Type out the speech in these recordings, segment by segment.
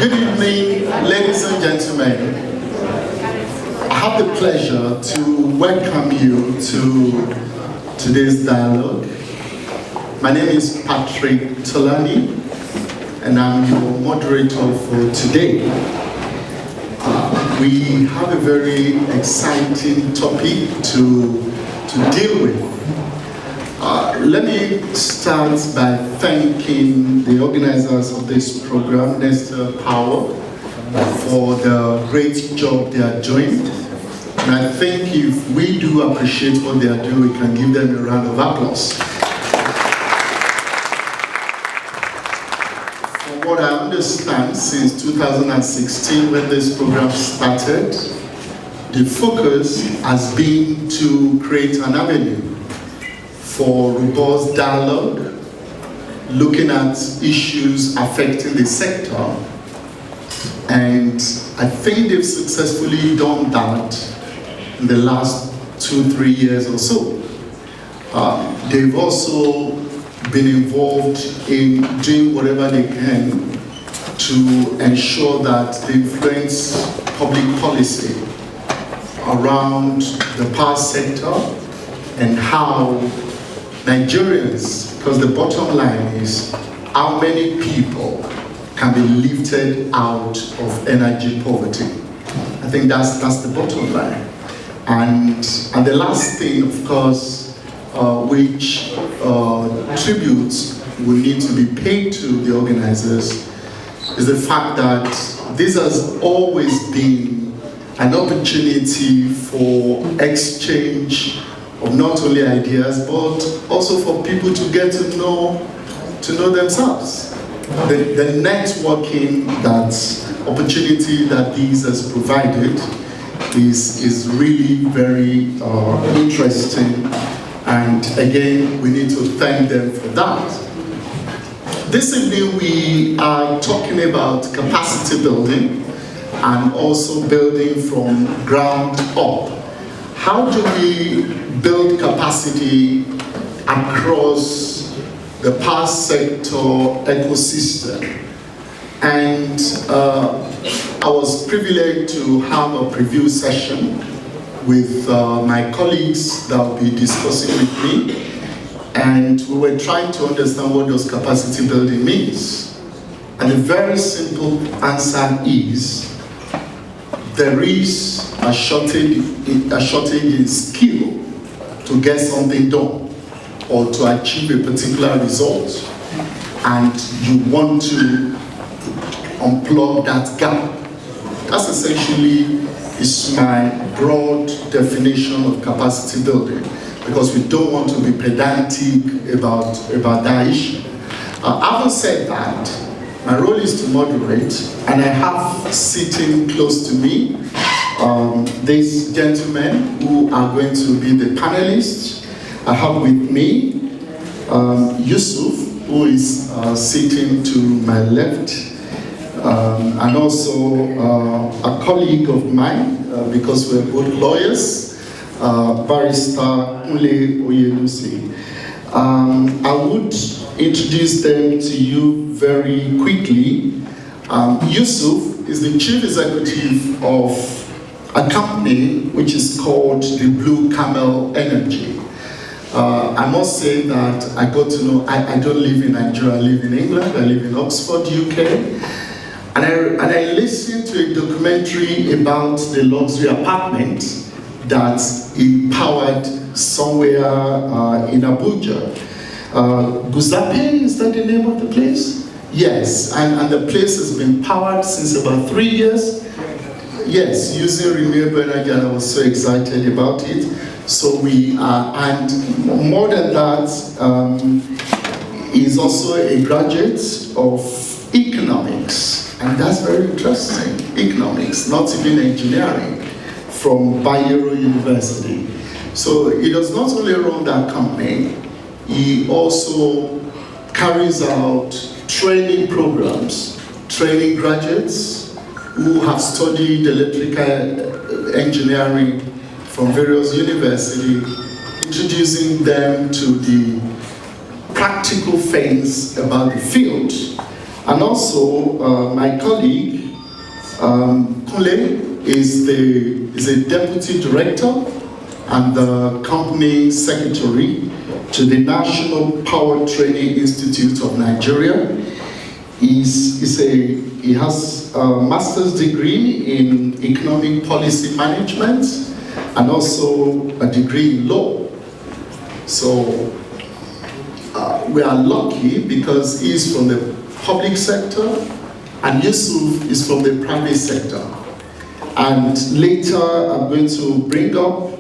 Good evening, ladies and gentlemen. I have the pleasure to welcome you to today's dialogue. My name is Patrick Tolani, and I'm your moderator for today. We have a very exciting topic to deal with. Let me start by thanking the organizers of this program, Nextier Power, for the great job they are doing. And I think if we do appreciate what they are doing, we can give them a round of applause. From what I understand, since 2016, when this program started, the focus has been to create an avenue for robust dialogue, looking at issues affecting the sector. And I think they've successfully done that in the last 2-3 years or so. They've also been involved in doing whatever they can to ensure that they influence public policy around the power sector and how Nigerians, because the bottom line is how many people can be lifted out of energy poverty. I think that's the bottom line. And the last thing, of course, which tributes will need to be paid to the organizers is the fact that this has always been an opportunity for exchange of not only ideas, but also for people to get to know themselves. The networking, that opportunity that this has provided is really very interesting. And again, we need to thank them for that. This evening we are talking about capacity building and also building from ground up. How do we build capacity across the power sector ecosystem? And I was privileged to have a preview session with my colleagues that will be discussing with me. And we were trying to understand what does capacity building means. And the very simple answer is, there is a shortage in skill to get something done or to achieve a particular result, and you want to unplug that gap. That's essentially is my broad definition of capacity building, because we don't want to be pedantic about that issue. Having said that, my role is to moderate, and I have sitting close to me these gentlemen who are going to be the panelists. I have with me Yusuf, who is sitting to my left, and also a colleague of mine, because we're both lawyers, Barrister Ule Oyelusi. I would introduce them to you very quickly. Yusuf is the chief executive of a company which is called the Blue Camel Energy. I must say that I got to know, I don't live in Nigeria, I live in England, I live in Oxford, UK. And I listened to a documentary about the luxury apartment that he powered somewhere in Abuja. Guzape, is that the name of the place? Yes, and the place has been powered since about 3 years. Yes, using renewable energy, and I was so excited about it. So we are, and more than that, he's also a graduate of economics, and that's very interesting. Economics, not even engineering, from Bayero University. So he does not only run that company, he also carries out training programs, training graduates who have studied electrical engineering from various universities, introducing them to the practical things about the field. And also, my colleague, Kunle, is a deputy director and the company secretary to the National Power Training Institute of Nigeria. He has a master's degree in economic policy management and also a degree in law. So we are lucky because he's from the public sector and Yusuf is from the private sector. And later I'm going to bring up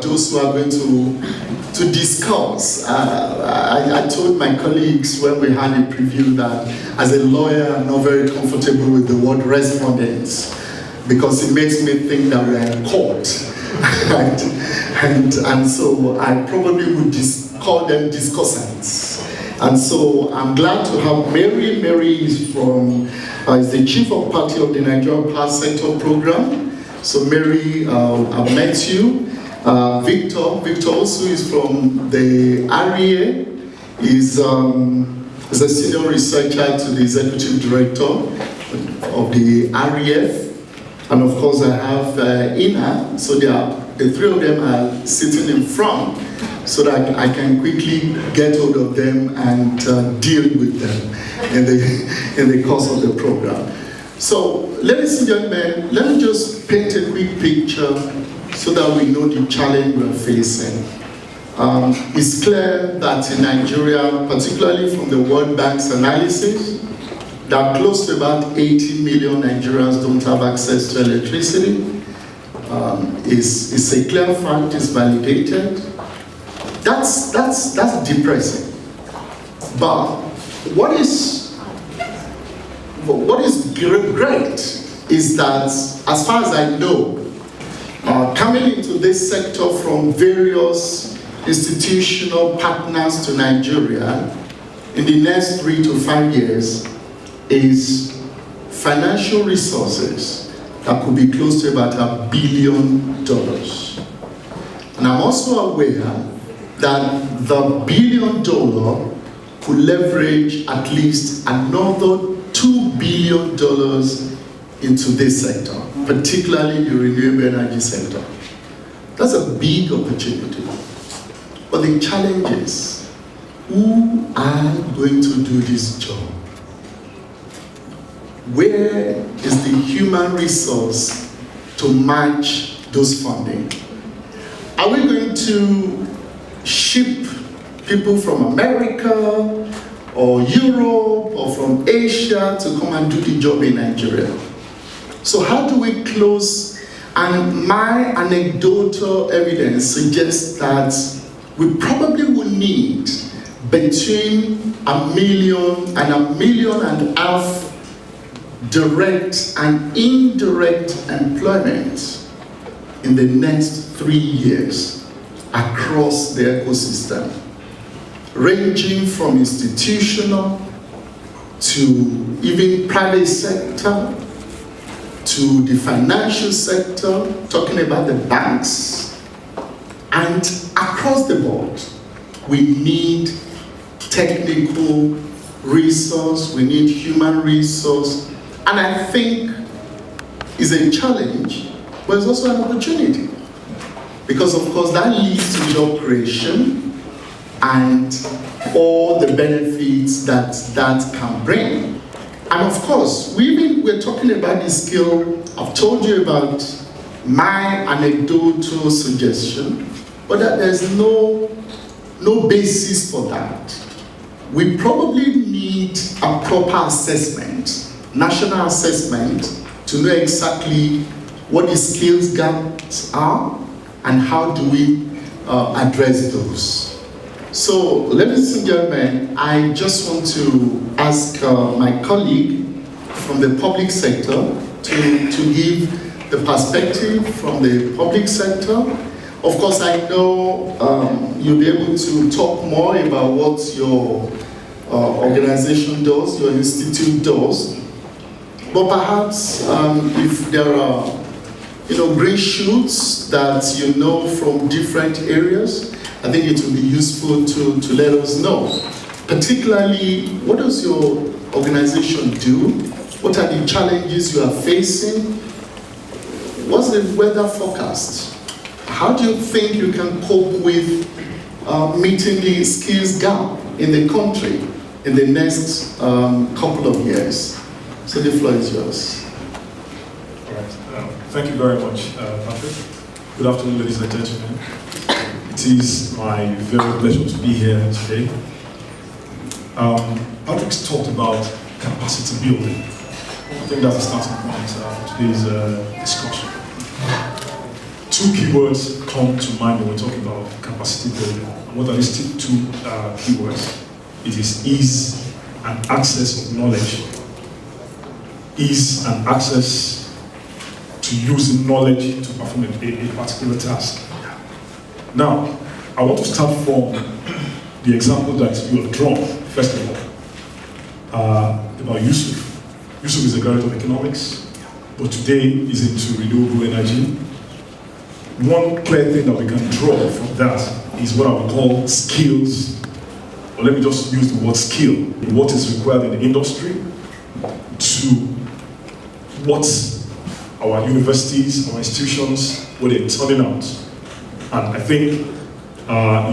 those who are going to discuss. I told my colleagues when we had a preview that as a lawyer I'm not very comfortable with the word respondents because it makes me think that we are in court. and so I probably would call them discussants. And so I'm glad to have Mary. Mary is the chief of party of the Nigerian Power Sector Program. So Mary, I've met you. Victor also is from the REA. Is a senior researcher to the executive director of the REF. And of course I have Ina, so the three of them are sitting in front so that I can quickly get hold of them and deal with them in the course of the program. So, ladies and gentlemen, let me just paint a quick picture so that we know the challenge we're facing. It's clear that in Nigeria, particularly from the World Bank's analysis, that close to about 80 million Nigerians don't have access to electricity. It's a clear fact, it's validated. That's depressing. But what is great is that, as far as I know, coming into this sector from various institutional partners to Nigeria in the next 3 to 5 years is financial resources that could be close to about $1 billion. And I'm also aware that the $1 billion could leverage at least another $2 billion into this sector, particularly the renewable energy sector. That's a big opportunity. But the challenge is, who are going to do this job? Where is the human resource to match those funding? Are we going to ship people from America or Europe or from Asia to come and do the job in Nigeria? So how do we close? And my anecdotal evidence suggests that we probably will need between 1 million and 1.5 million direct and indirect employment in the next 3 years across the ecosystem, ranging from institutional to even private sector to the financial sector, talking about the banks, and across the board. We need technical resource, we need human resource, and I think it's a challenge, but it's also an opportunity. Because of course that leads to job creation and all the benefits that that can bring. And of course, we're talking about the skill. I've told you about my anecdotal suggestion, but that there's no basis for that. We probably need a proper assessment, national assessment, to know exactly what the skills gaps are and how do we address those. So, ladies and gentlemen, I just want to ask my colleague from the public sector to give the perspective from the public sector. Of course, I know you'll be able to talk more about what your organization does, your institute does. But perhaps if there are green shoots that you know from different areas, I think it will be useful to let us know. Particularly, what does your organization do? What are the challenges you are facing? What's the weather forecast? How do you think you can cope with meeting the skills gap in the country in the next couple of years? So the floor is yours. All right. Thank you very much, Patrick. Good afternoon, ladies and gentlemen. It is my very pleasure to be here today. Patrick's talked about capacity building. I think that's the starting point of today's discussion. Two keywords come to mind when we're talking about capacity building. And what are these two keywords? It is ease and access of knowledge. Ease and access to use knowledge to perform a particular task. Now, I want to start from the example that you have drawn, first of all, about Yusuf. Yusuf is a graduate of economics, but today is into renewable energy. One clear thing that we can draw from that is what I would call skills, or let me just use the word skill, what is required in the industry to what our universities, our institutions, what they're turning out. And I think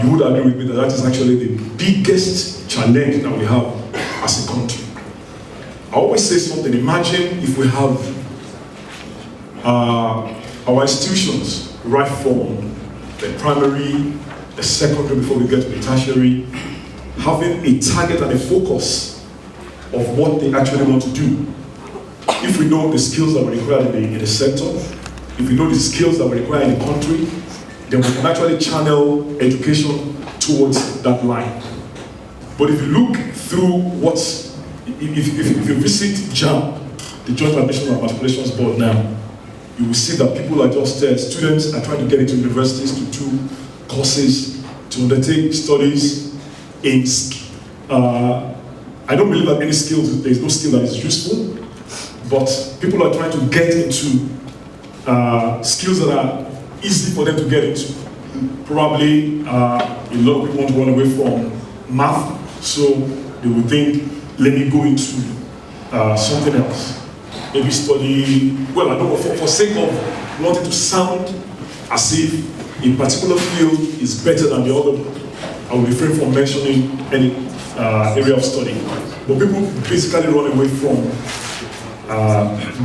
you would agree with me that that is actually the biggest challenge that we have as a country. I always say something, imagine if we have our institutions right from the primary, the secondary before we get to the tertiary, having a target and a focus of what they actually want to do. If we know the skills that we require in the sector, if we know the skills that we require in the country, then we can actually channel education towards that line. But if you look through what's, if you visit JAM, the Joint Admission and Matriculations Board now, you will see that people are just students are trying to get into universities to do courses, to undertake studies in, I don't believe that any skill, there is no skill that is useful, but people are trying to get into skills that are easy for them to get into. Probably a lot of people want to run away from math, so they would think, let me go into something else. Maybe study, well, I don't know, for sake of wanting to sound as if a particular field is better than the other, I will refrain from mentioning any area of study. But people basically run away from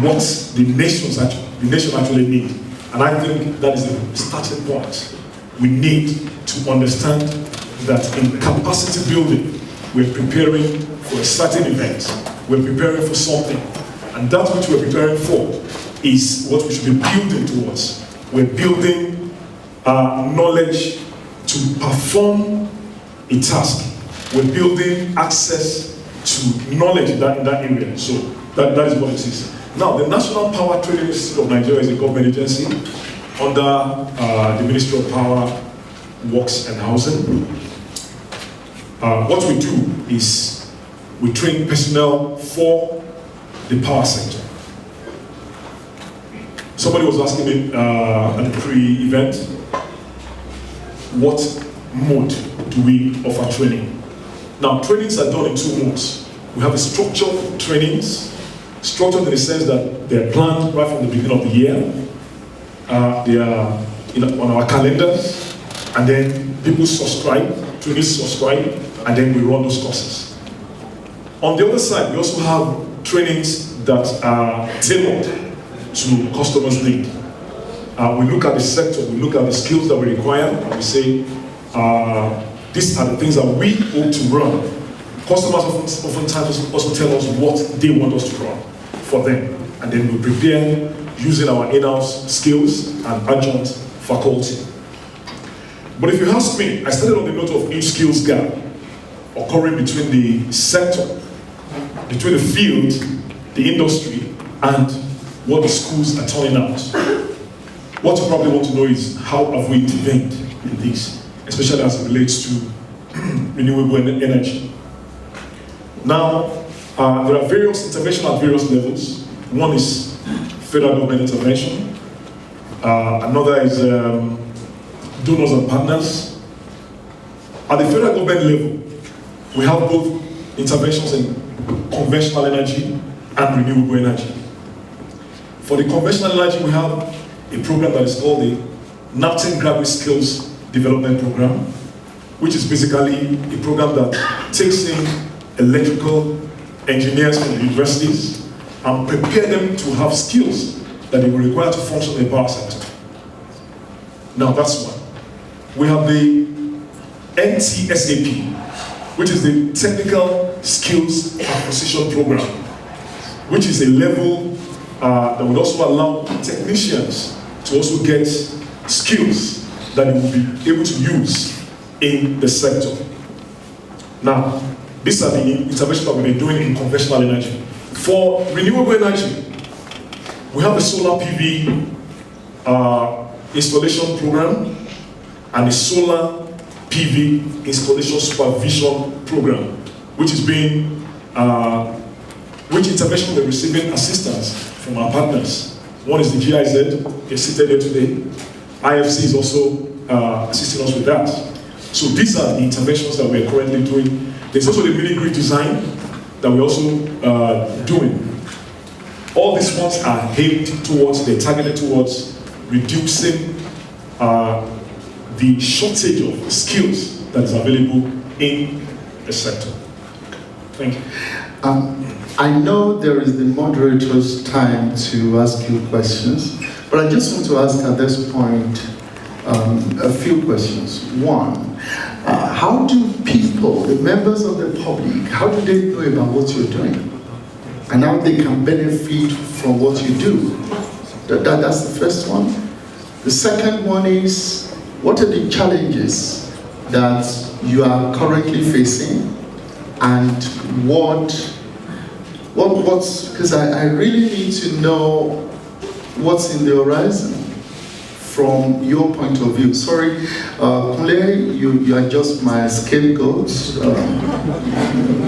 what the nation actually needs. And I think that is the starting point. We need to understand that in capacity building, we're preparing for a certain event. We're preparing for something. And that which we're preparing for is what we should be building towards. We're building knowledge to perform a task. We're building access to knowledge in that area. So that is what it is. Now, the National Power Trading Institute of Nigeria is a government agency under the Ministry of Power, Works and Housing. What we do is we train personnel for the power sector. Somebody was asking me at the pre-event, what mode do we offer training? Now, trainings are done in two modes. We have a structured trainings, structured in the sense that they're planned right from the beginning of the year. They are on our calendars, and then people subscribe, trainees subscribe, and then we run those courses. On the other side, we also have trainings that are tailored to customers' need. We look at the sector, we look at the skills that we require, and we say, these are the things that we hope to run. Customers oftentimes also tell us what they want us to run for them. And then we prepare using our in-house skills and adjunct faculty. But if you ask me, I started on the note of each skills gap occurring between the sector, between the field, the industry, and what the schools are turning out. What you probably want to know is how have we intervened in this, especially as it relates to renewable energy. Now, there are various interventions at various levels. One is federal government intervention. Another is donors and partners. At the federal government level, we have both interventions in conventional energy, and renewable energy. For the conventional energy, we have a program that is called the Nextier Graduate Skills Development Program, which is basically a program that takes in electrical engineers from the universities and prepare them to have skills that they will require to function in the power sector. Now that's one. We have the NTSAP, which is the Technical Skills Acquisition Program, which is a level that would also allow technicians to also get skills that they will be able to use in the sector. Now, these are the interventions that we've been doing in conventional energy. For renewable energy, we have a solar PV installation program and a solar PV installation supervision program, which is being, which intervention we're receiving assistance from our partners. One is the GIZ, they're seated here today. IFC is also assisting us with that. So these are the interventions that we're currently doing. There's also the mini grid design that we're also doing. All these ones are aimed towards, they're targeted towards reducing the shortage of skills that is available in the sector. Thank you. I know there is the moderator's time to ask you questions, but I just want to ask at this point a few questions. One, how do people, the members of the public, how do they know about what you're doing? And how they can benefit from what you do? That's the first one. The second one is, what are the challenges that you are currently facing, and what's, because I really need to know what's in the horizon from your point of view. Sorry, Kunle, you are just my scapegoat.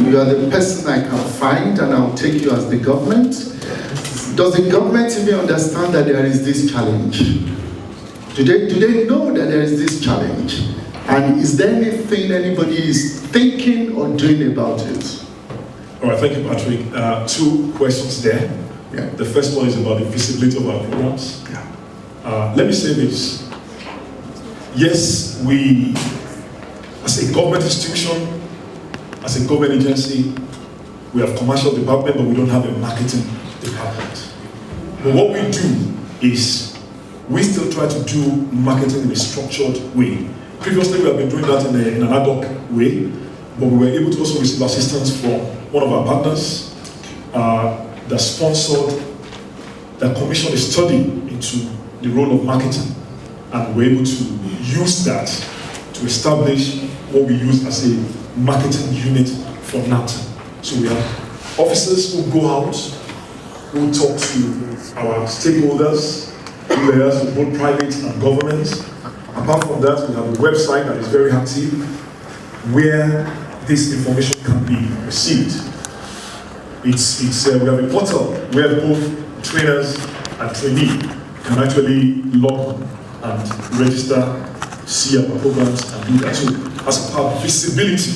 You are the person I can find, and I'll take you as the government. Does the government even understand that there is this challenge? Do they know that there is this challenge? And is there anything anybody is thinking or doing about it? All right, thank you, Patrick. Two questions there. Yeah. The first one is about the visibility of our programs. Yeah. Let me say this. Yes, we, as a government institution, as a government agency, we have commercial department, but we don't have a marketing department. But what we do is, we still try to do marketing in a structured way. Previously, we have been doing that in an ad hoc way, but we were able to also receive assistance from one of our partners that sponsored, that commissioned a study into the role of marketing, and we're able to use that to establish what we use as a marketing unit for NAT. So we have officers who go out, who talk to our stakeholders, players, both private and government. Apart from that, we have a website that is very active, where this information can be received. We have a portal where both trainers and trainees can actually log on and register, see our programs, and do that. So, as part of visibility,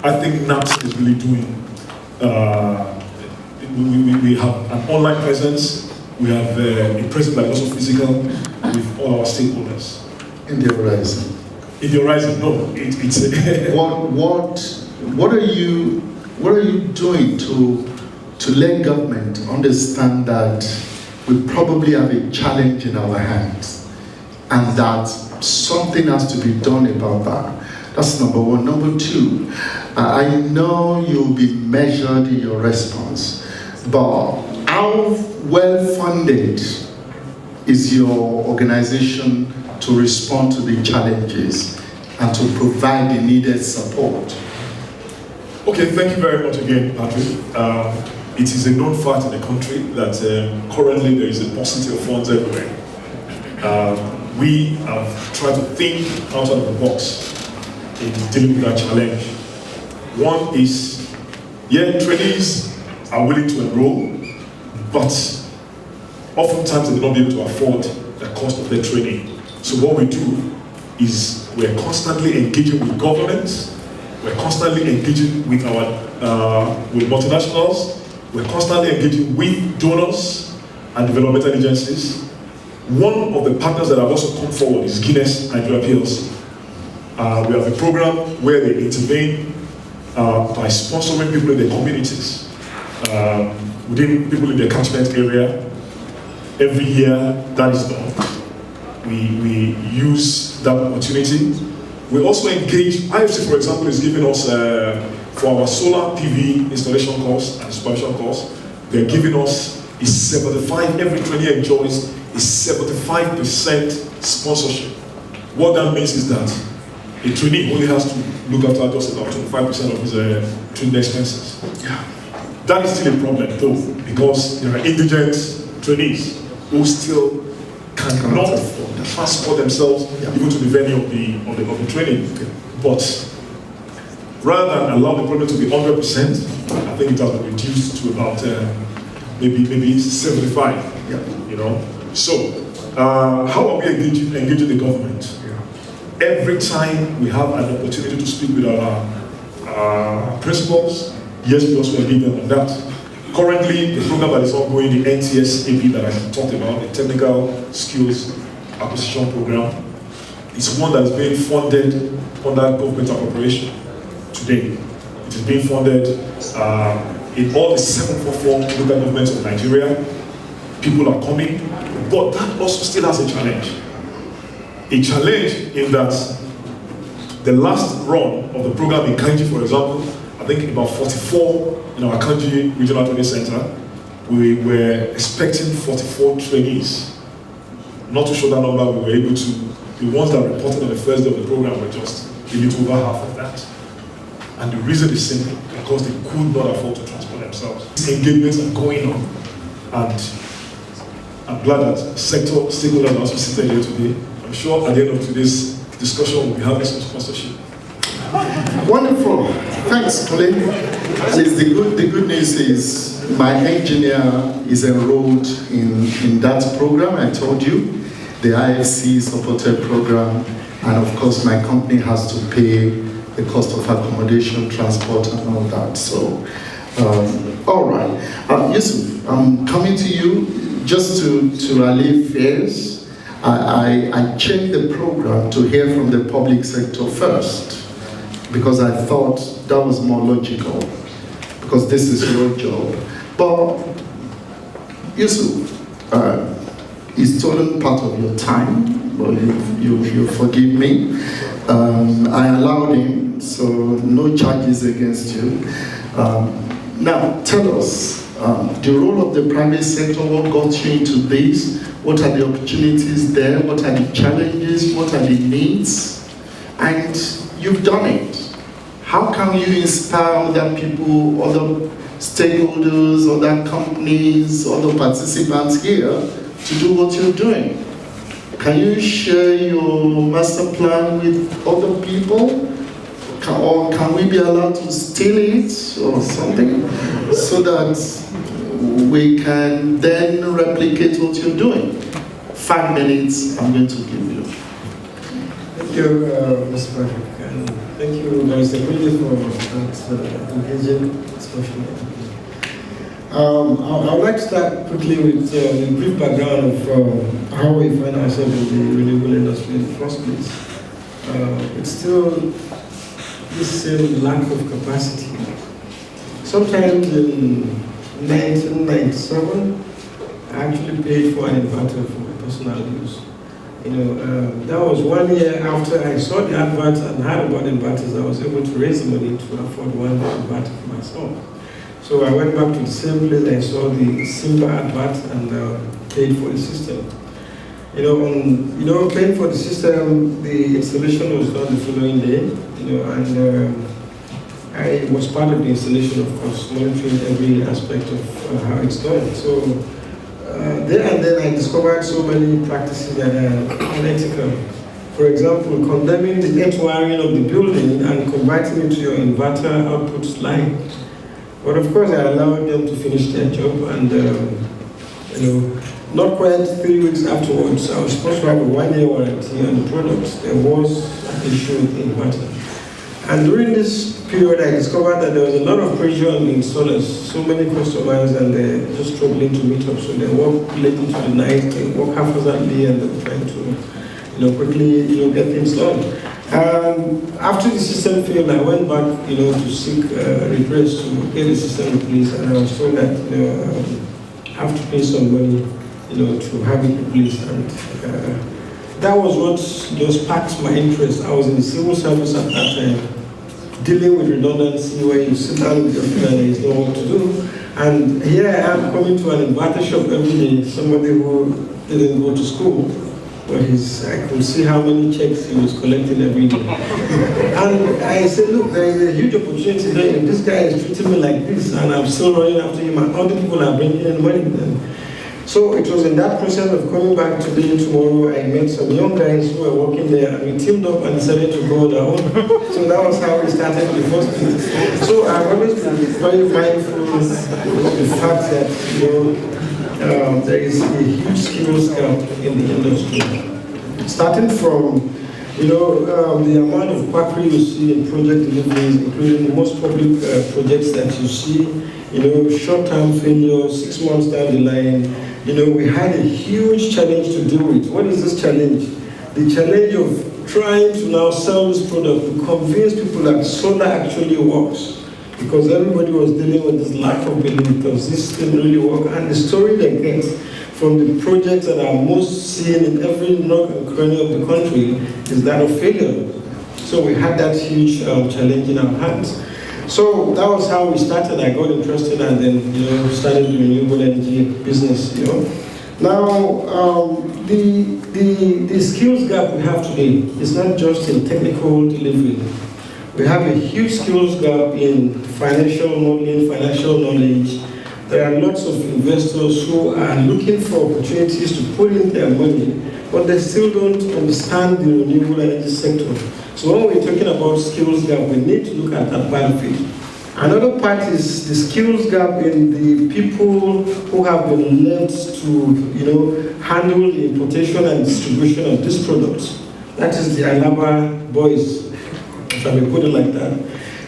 I think NAPS is really doing. We have an online presence. We have a presence that is also physical with all our stakeholders. In the horizon. In the horizon, no. It's a what are you doing to let government understand that we probably have a challenge in our hands, and that something has to be done about that? That's number one. Number two, I know you'll be measured in your response, but how well funded is your organization to respond to the challenges and to provide the needed support? Okay, thank you very much again, Patrick. It is a known fact in the country that currently there is a paucity of funds everywhere. We have tried to think outside of the box in dealing with that challenge. One is, trainees are willing to enroll, but oftentimes they will not be able to afford the cost of their training. So what we do is we're constantly engaging with governments We're constantly engaging with with multinationals. We're constantly engaging with donors and developmental agencies. One of the partners that have also come forward is Guinness Nigeria PLC. We have a program where they intervene by sponsoring people in their communities, within people in their catchment area. Every year that is done. We use that opportunity. We also engage, IFC for example is giving us, for our solar PV installation course and supervision course, they're giving us a 75, every trainee enjoys a 75% sponsorship. What that means is that a trainee only has to look after just about 25% of his training expenses. That is still a problem though, because there are indigent trainees who still cannot transport themselves even to the venue of the training. But rather than allow the problem to be 100%, I think it has been reduced to about maybe 75. You know. So how are we engaging the government? Every time we have an opportunity to speak with our principals, yes, we also engage them on that. Currently, the program that is ongoing, the NTS-AP that I talked about, the Technical Skills Acquisition Program, is one that is being funded under government appropriation today. It is being funded in all the 744 local governments of Nigeria. People are coming, but that also still has a challenge. A challenge in that the last run of the program in Kanji, for example, I think about 44 in our Kanji Regional Training Center, we were expecting 44 trainees. Not to show that number, we were able to, the ones that reported on the first day of the program were just a little over half of that. And the reason is simple, because they could not afford to transport themselves. These engagements are going on, and I'm glad that sector stakeholders are also sitting here today. I'm sure at the end of today's discussion, we'll be having some sponsorship. Wonderful. Thanks, Colin. At least the good news is my engineer is enrolled in that program. I told you, the IFC supported program, and of course my company has to pay the cost of accommodation, transport, and all that. So, all right. Yusuf, I'm coming to you just to allay fears. I changed the program to hear from the public sector first, because I thought that was more logical, because this is your job. But Yusuf, he's stolen part of your time, but you forgive me. I allowed him, so no charges against you. Now, tell us, the role of the private sector, what got you into this? What are the opportunities there? What are the challenges? What are the needs? And you've done it. How can you inspire other people, other stakeholders, other companies, other participants here to do what you're doing? Can you share your master plan with other people? Or can we be allowed to steal it or something so that we can then replicate what you're doing? 5 minutes I'm going to give you. Thank you, Mr. Patrick. And thank you, Mr. Kwili, for that engaging discussion. I would like to start quickly with a brief background of how we find ourselves in the renewable industry in the first place. It's still this same lack of capacity. Sometimes in 1997, I actually paid for an inverter for my personal use. You know, that was 1 year after I saw the advert and heard about inverters. I was able to raise the money to afford one inverter for myself. So I went back to the same place. I saw the similar advert and paid for the system. Paying for the system, the installation was done the following day. And I was part of the installation, of course, monitoring every aspect of how it's done. So there and then I discovered so many practices that are unethical. For example, condemning the earth wiring of the building and converting it to your inverter output line. But of course, I allowed them to finish their job, and not quite 3 weeks afterwards, I was supposed to have a 1 year warranty on the product. There was an issue with the inverter. And during this period, I discovered that there was a lot of pressure on the installers. So many customers, and they're just struggling to meet up. So they work late into the night, they work haphazardly, and they're trying to, quickly, get things done. After the system failed, I went back, to seek redress to get the system replaced, and I was told that, I have to pay some money, to have it replaced. And that was what sparked my interest. I was in the civil service at that time, dealing with redundancy, where you sit down with your friend and there is no work to do. And here I am coming to an inverter shop every day, somebody who didn't go to school. But I could see how many checks he was collecting every day. And I said, look, there is a huge opportunity there. If this guy is treating me like this, and I'm still running after him, and other people are bringing in money then. So it was in that process of coming back today and tomorrow, I met some young guys who were working there, and we teamed up and decided to go on our own. So that was how we started the first thing. So I've always been very mindful of the fact that, there is a huge skills gap in the industry. Starting from, the amount of quackery you see in project deliveries, including the most public projects that you see, short-term failure, 6 months down the line. We had a huge challenge to deal with. What is this challenge? The challenge of trying to now sell this product to convince people that solar actually works. Because everybody was dealing with this lack of belief, because this didn't really work. And the story they get from the projects that are most seen in every nook and cranny of the country is that of failure. So we had that huge challenge in our hands. So that was how we started. I got interested and then started the renewable energy business. Now the skills gap we have today is not just in technical delivery. We have a huge skills gap in financial modeling, financial knowledge. There are lots of investors who are looking for opportunities to put in their money, but they still don't understand the renewable energy sector. So when we're talking about skills gap, we need to look at that part of it. Another part is the skills gap in the people who have been left to, handle the importation and distribution of these products. That is the Alaba boys, if I may put it like that.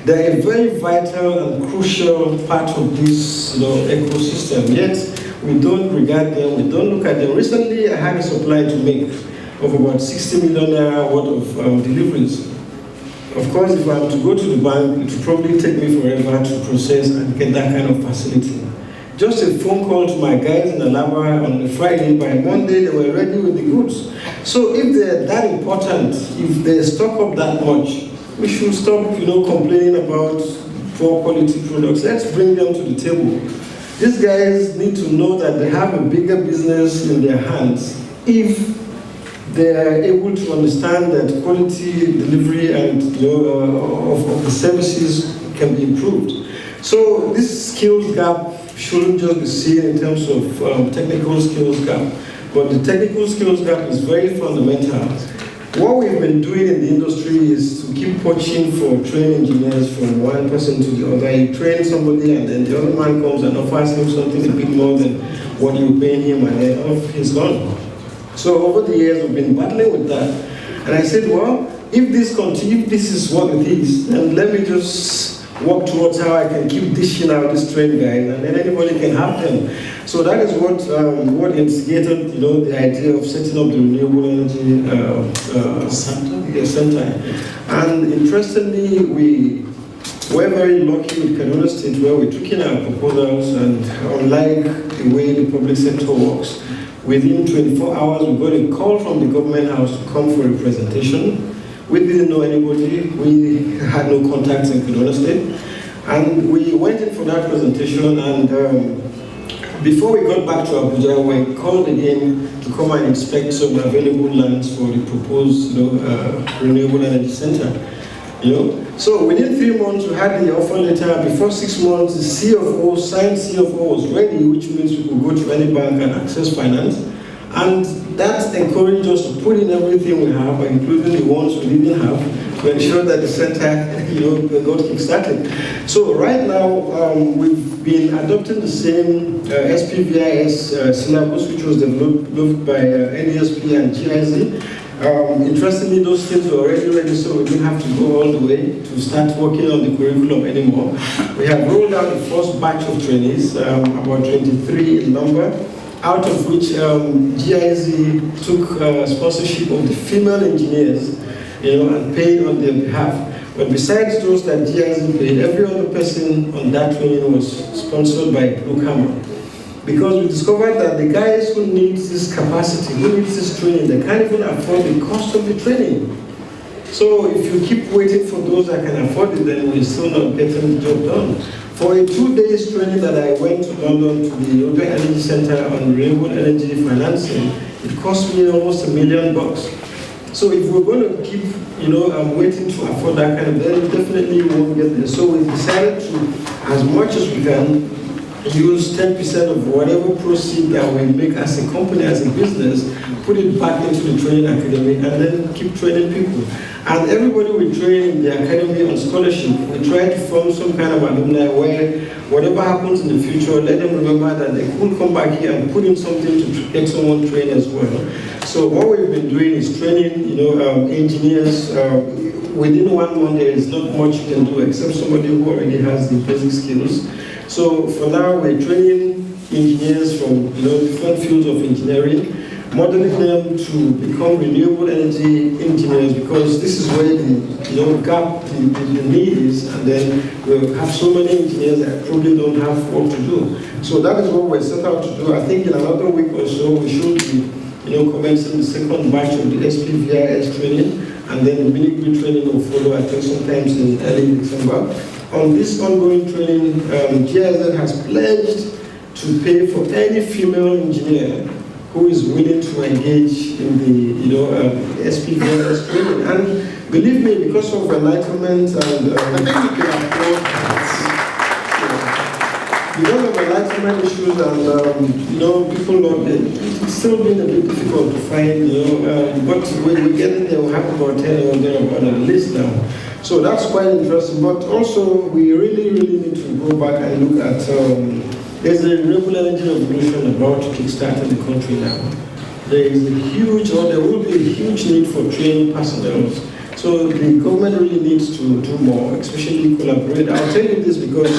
They're a very vital and crucial part of this ecosystem, yet we don't regard them, we don't look at them. Recently, I had a supply to make of about 60 million naira worth of deliveries. Of course, if I were to go to the bank, it would probably take me forever to process and get that kind of facility. Just a phone call to my guys in Alaba on a Friday, by Monday they were ready with the goods. So if they're that important, if they stock up that much, we should stop, complaining about poor quality products. Let's bring them to the table. These guys need to know that they have a bigger business in their hands if they are able to understand that quality delivery and of the services can be improved. So this skills gap shouldn't just be seen in terms of technical skills gap, but the technical skills gap is very fundamental. What we've been doing in the industry is to keep poaching for trained engineers from one person to the other. You train somebody and then the other man comes and offers him something a bit more than what you're paying him, and then off he's gone. So over the years we've been battling with that. And I said, well, if this is what it is, then let me just work towards how I can keep dishing out these trained guys, and then anybody can have them. So that is what instigated, the idea of setting up the renewable energy center. And interestingly, we were very lucky with Kaduna State, where we took in our proposals, and unlike the way the public sector works, within 24 hours we got a call from the government house to come for a presentation. We didn't know anybody, we had no contacts in Kaduna State, and we went in for that presentation, and before we got back to Abuja, we called again to come and inspect some available lands for the proposed renewable energy center. So within 3 months we had the offer letter. Before 6 months, the CFO, signed CFO was ready, which means we could go to any bank and access finance. And that encouraged us to put in everything we have, including the ones we didn't have, to ensure that the center got kick-started. So right now, we've been adopting the same SPVIS syllabus, which was developed by NESP and GIZ. Interestingly, those things were already ready, so we didn't have to go all the way to start working on the curriculum anymore. We have rolled out the first batch of trainees, about 23 in number, out of which GIZ took sponsorship of the female engineers, and paid on their behalf. But besides those that GIZ paid, every other person on that training was sponsored by Blue Camera. Because we discovered that the guys who need this capacity, who need this training, they can't even afford the cost of the training. So if you keep waiting for those that can afford it, then we're still not getting the job done. For a 2-day training that I went to London to the European Energy Center on renewable energy financing, it cost me almost $1 million. So if we're going to keep, waiting to afford that kind of, then definitely we won't get there. So we decided to, as much as we can, use 10% of whatever proceed that we make as a company, as a business, put it back into the training academy, and then keep training people. And everybody we train in the academy on scholarship, we try to form some kind of alumni where whatever happens in the future, let them remember that they could come back here and put in something to get someone trained as well. So what we've been doing is training, engineers. Within 1 month, there is not much you can do except somebody who already has the basic skills. So for now, we're training engineers from different fields of engineering, modeling them to become renewable energy engineers, because this is where the gap, the need is, and then we'll have so many engineers that probably don't have work to do. So that is what we're set out to do. I think in another week or so, we should be commencing the second batch of the SPVIS training, and then the mini-grid training will follow, I think, sometimes in early December. On this ongoing training, GIZ has pledged to pay for any female engineer who is willing to engage in the SPVS training. And believe me, because of enlightenment and I think we can applaud that. Because of enlightenment issues and people not, it's still been a bit difficult to find, but we're getting there. We have about 10 or there on the list now. So that's quite interesting. But also, we really need to go back and look at, there's a renewable energy revolution about to kickstart in the country now. There will be a huge need for trained personnel. So the government really needs to do more, especially collaborate. I'll tell you this because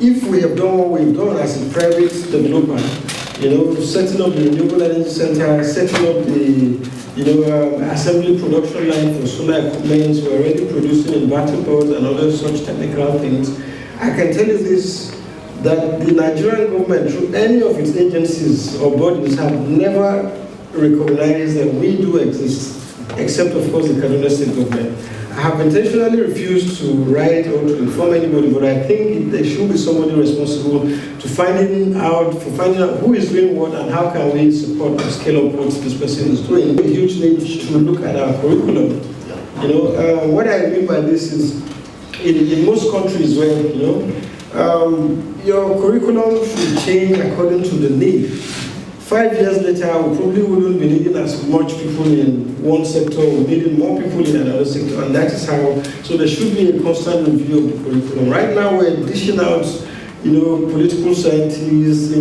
if we have done what we've done as a private developer, setting up the renewable energy center, setting up the assembly production line for solar equipment, we're already producing inverter boards and other such technical things. I can tell you this, that the Nigerian government, through any of its agencies or bodies, have never recognized that we do exist, except of course the Kaduna State government. I have intentionally refused to write or to inform anybody, but I think there should be somebody responsible to finding out who is doing what and how can we support and scale up what this person is doing. A huge need to look at our curriculum. What I mean by this is, in most countries where your curriculum should change according to the need. 5 years later, we probably wouldn't be needing as much people in one sector, we're needing more people in another sector, and that is how, so there should be a constant review of the curriculum. Right now, we're dishing out, political scientists,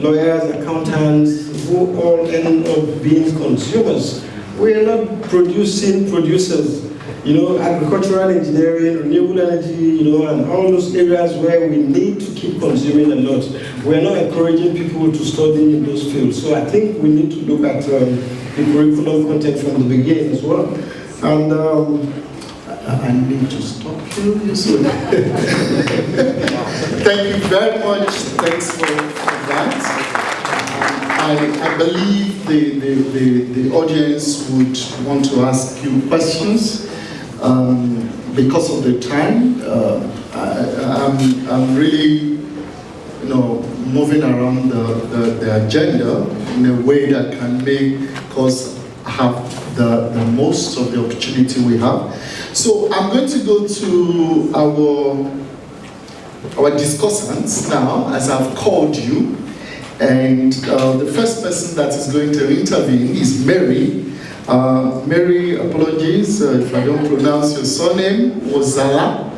lawyers, accountants, who all end up being consumers. We are not producing producers. Agricultural engineering, renewable energy, and all those areas where we need to keep consuming a lot. We're not encouraging people to study in those fields. So I think we need to look at the curriculum content from the beginning as well. And I need to stop you. Thank you very much. Thanks for that. I believe the audience would want to ask you questions. Because of the time, I'm really, moving around the agenda in a way that can make us have the most of the opportunity we have. So I'm going to go to our discussants now, as I've called you, and the first person that is going to intervene is Mary. Mary, apologies if I don't pronounce your surname, Ozala.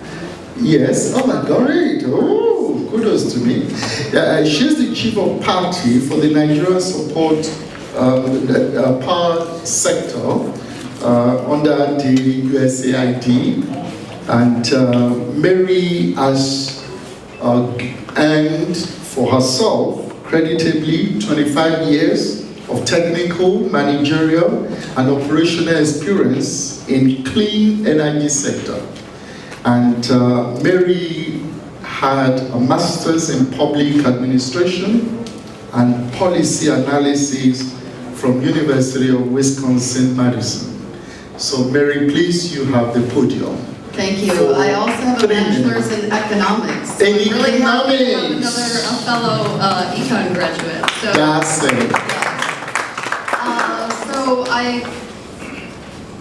Yes, oh my God, great. Oh, kudos to me. She's the chief of party for the Nigerian Support power sector under the USAID, and Mary has earned for herself creditably 25 years of technical, managerial, and operational experience in clean energy sector. And Mary had a master's in public administration and policy analysis from University of Wisconsin-Madison. So Mary, please, you have the podium. Thank you. I also have a bachelor's in economics. So In I'm really happy to have economics. a fellow econ graduate. So, That's it. so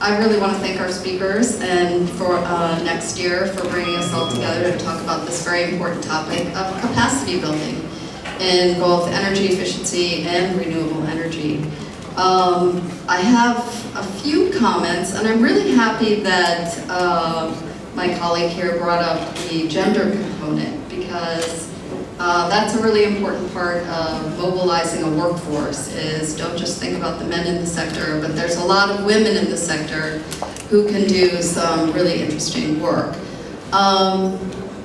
I really want to thank our speakers and for Nextier for bringing us all together to talk about this very important topic of capacity building in both energy efficiency and renewable energy. I have a few comments, and I'm really happy that my colleague here brought up the gender component, because that's a really important part of mobilizing a workforce, is don't just think about the men in the sector, but there's a lot of women in the sector who can do some really interesting work.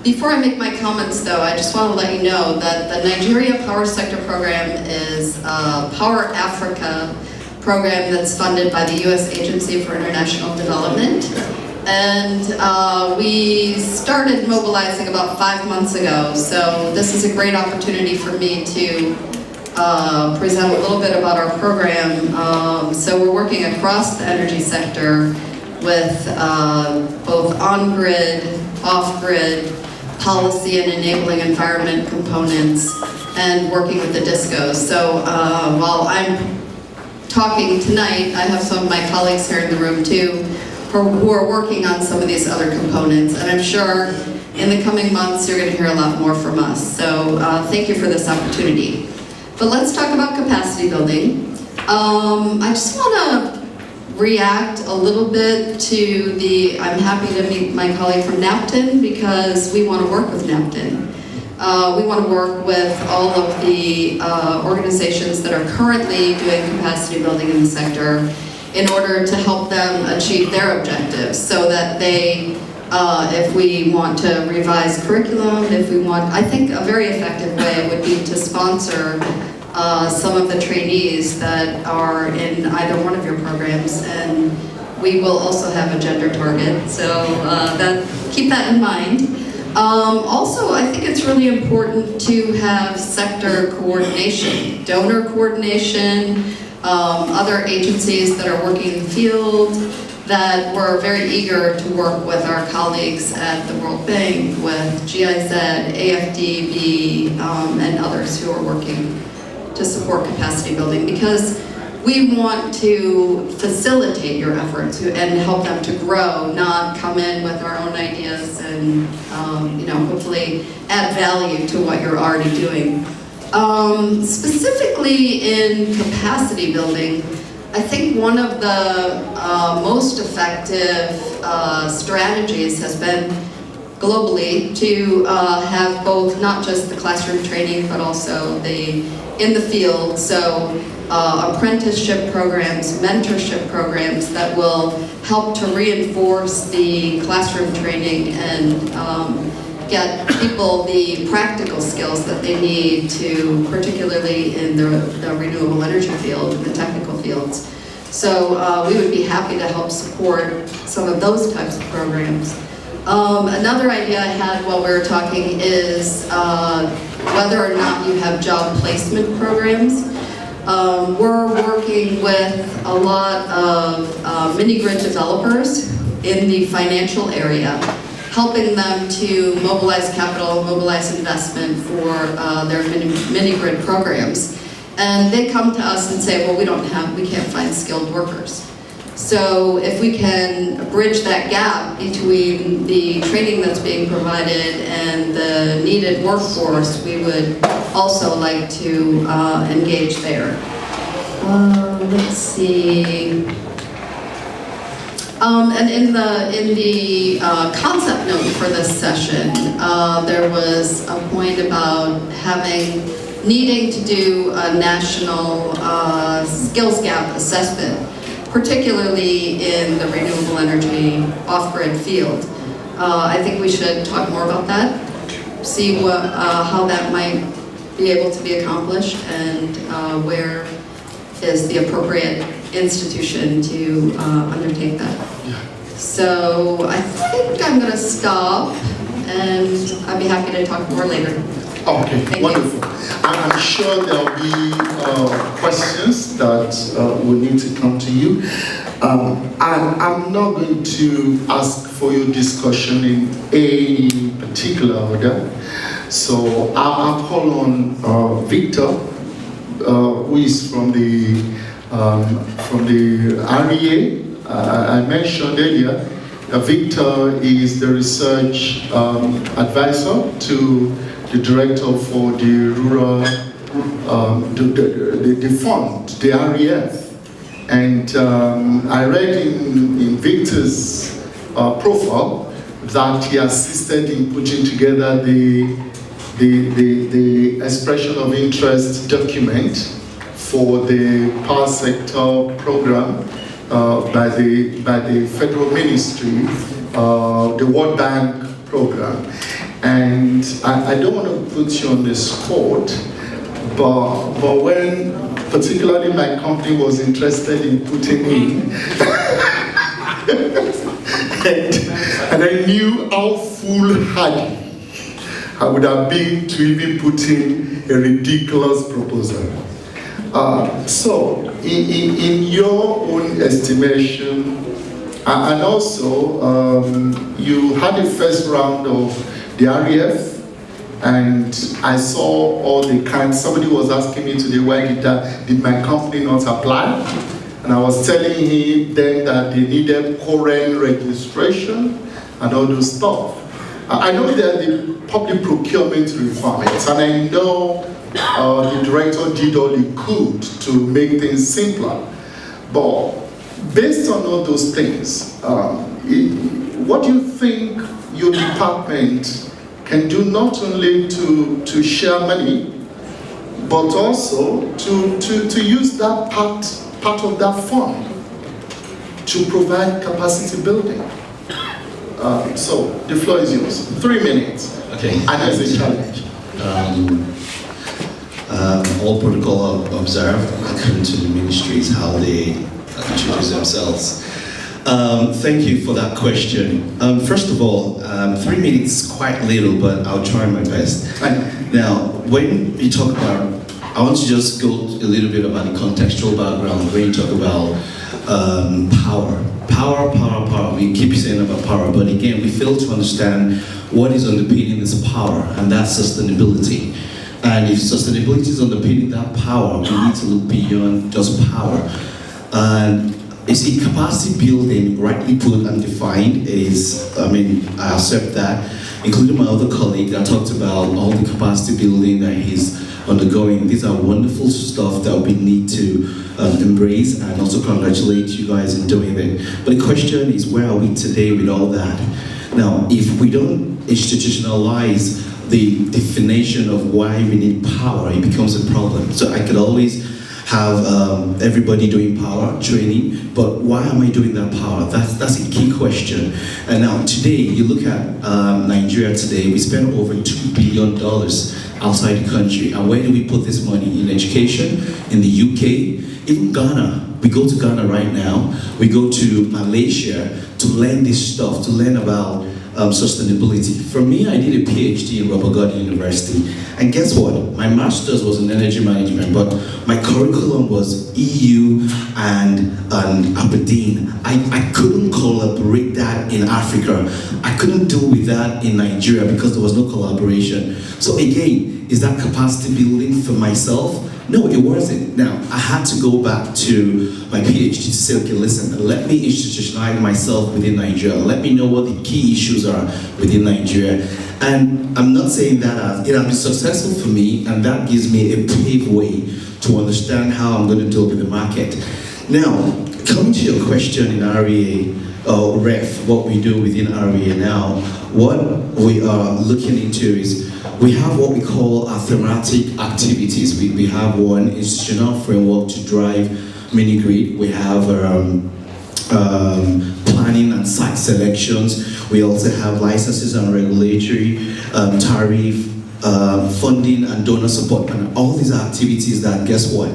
Before I make my comments though, I just want to let you know that the Nigeria Power Sector Program is a Power Africa program that's funded by the U.S. Agency for International Development. And we started mobilizing about 5 months ago, so this is a great opportunity for me to present a little bit about our program. So we're working across the energy sector with both on-grid, off-grid, policy and enabling environment components, and working with the DISCOs. So while I'm talking tonight, I have some of my colleagues here in the room too, who are working on some of these other components, and I'm sure in the coming months you're going to hear a lot more from us. So thank you for this opportunity. But let's talk about capacity building. I just want to react a little bit to I'm happy to meet my colleague from NAPTN, because we want to work with NAPTN. We want to work with all of the organizations that are currently doing capacity building in the sector in order to help them achieve their objectives, so that they, if we want to revise curriculum, I think a very effective way would be to sponsor some of the trainees that are in either one of your programs, and we will also have a gender target, so keep that in mind. Also, I think it's really important to have sector coordination, donor coordination, other agencies that are working in the field, that we're very eager to work with our colleagues at the World Bank, with GIZ, AFDB, and others who are working to support capacity building, because we want to facilitate your efforts and help them to grow, not come in with our own ideas and hopefully add value to what you're already doing. Specifically in capacity building, I think one of the most effective strategies has been globally to have both, not just the classroom training, but also in the field. So apprenticeship programs, mentorship programs that will help to reinforce the classroom training and get people the practical skills that they need to, particularly in the renewable energy field, the technical fields. So we would be happy to help support some of those types of programs. Another idea I had while we were talking is whether or not you have job placement programs. We're working with a lot of mini-grid developers in the financial area, helping them to mobilize capital, mobilize investment for their mini-grid programs. And they come to us and say, well, we can't find skilled workers. So if we can bridge that gap between the training that's being provided and the needed workforce, we would also like to engage there. Let's see. And in the concept note for this session, there was a point about needing to do a national skills gap assessment, particularly in the renewable energy off-grid field. I think we should talk more about that, see how that might be able to be accomplished, and where is the appropriate institution to undertake that. So I think I'm going to stop, and I'd be happy to talk more later. Okay, Thank wonderful. I'm sure there'll be questions that will need to come to you. I'm not going to ask for your discussion in any particular order. So I'll call on Victor, who is from the REA. I mentioned earlier, Victor is the research advisor to the director for the rural, the fund, the REF. And I read in Victor's profile that he assisted in putting together the expression of interest document for the power sector program by the federal ministry, the World Bank program. And I don't want to put you on the spot, but when particularly my company was interested in putting in, and I knew how foolhardy I would have been to even put in a ridiculous proposal. So, in your own estimation, and also you had the first round of the REF, and I saw all the kinds. Somebody was asking me today, why did my company not apply? And I was telling him then that they needed current registration and all those stuff. I know that the public procurement requirements, and I know the director did all he could to make things simpler. But based on all those things, what do you think your department can do, not only to share money, but also to use that part of that fund to provide capacity building? So the floor is yours. 3 minutes. Okay. And as a challenge. All protocol observed according to the ministries, how they introduce themselves. Thank you for that question. First of all, 3 minutes is quite little, but I'll try my best. Now, when you talk about, I want to just go a little bit about the contextual background. When you talk about power. We keep saying about power, but again, we fail to understand what is underpinning this power, and that's sustainability. And if sustainability is underpinning that power, we need to look beyond just power. And you see, capacity building, rightly put and defined, is, I accept that, including my other colleague that talked about all the capacity building that he's undergoing. These are wonderful stuff that we need to embrace, and also congratulate you guys in doing it. But the question is, where are we today with all that? Now, if we don't institutionalize the definition of why we need power, it becomes a problem. So I could always have everybody doing power training, but why am I doing that power? That's a key question. And now today, you look at Nigeria today, we spend over $2 billion outside the country. And where do we put this money? In education, in the UK, even Ghana. We go to Ghana right now, we go to Malaysia to learn this stuff, to learn about sustainability. For me, I did a PhD in Robert Gordon University, and guess what? My master's was in energy management, but my curriculum was EU and Aberdeen. I couldn't collaborate that in Africa. I couldn't deal with that in Nigeria because there was no collaboration. So again, is that capacity building for myself? No, it wasn't. Now, I had to go back to my PhD to say, okay, listen, let me institutionalize myself within Nigeria. Let me know what the key issues are within Nigeria. And I'm not saying that as, it has been successful for me, and that gives me a paved way to understand how I'm going to deal with the market. Now, coming to your question in REA, REF, what we do within REA now, what we are looking into is we have what we call our thematic activities. We have one institutional framework to drive mini-grid. We have planning and site selections. We also have licenses and regulatory, tariff, funding and donor support. And all these are activities that, guess what,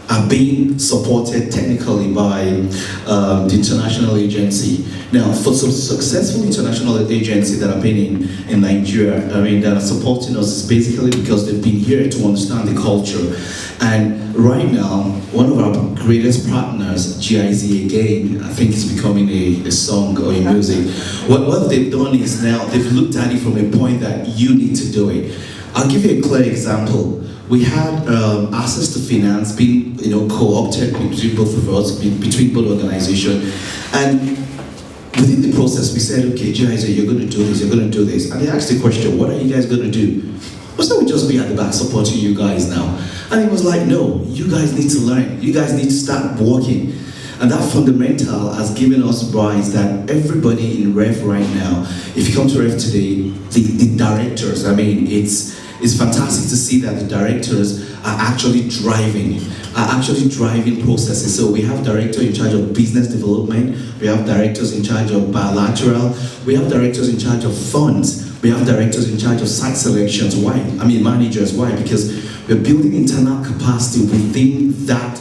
are being supported technically by the international agency. Now, for some successful international agencies that have been in Nigeria, that are supporting us, is basically because they've been here to understand the culture. And right now, one of our greatest partners, GIZ again, I think it's becoming a song or a music. What they've done is now, they've looked at it from a point that you need to do it. I'll give you a clear example. We had access to finance being, co-opted between both of us, between both organizations, and within the process we said, okay, GIZ, you're going to do this, you're going to do this, and they asked the question, what are you guys going to do? What's that we just be at the back supporting you guys now? And it was like, no, you guys need to learn, you guys need to start working. And that fundamental has given us rise that everybody in REF right now, if you come to REF today, the directors, it's fantastic to see that the directors are actually driving processes. So we have directors in charge of business development, we have directors in charge of bilateral, we have directors in charge of funds, we have directors in charge of site selections. Why? Managers. Why? Because we're building internal capacity within that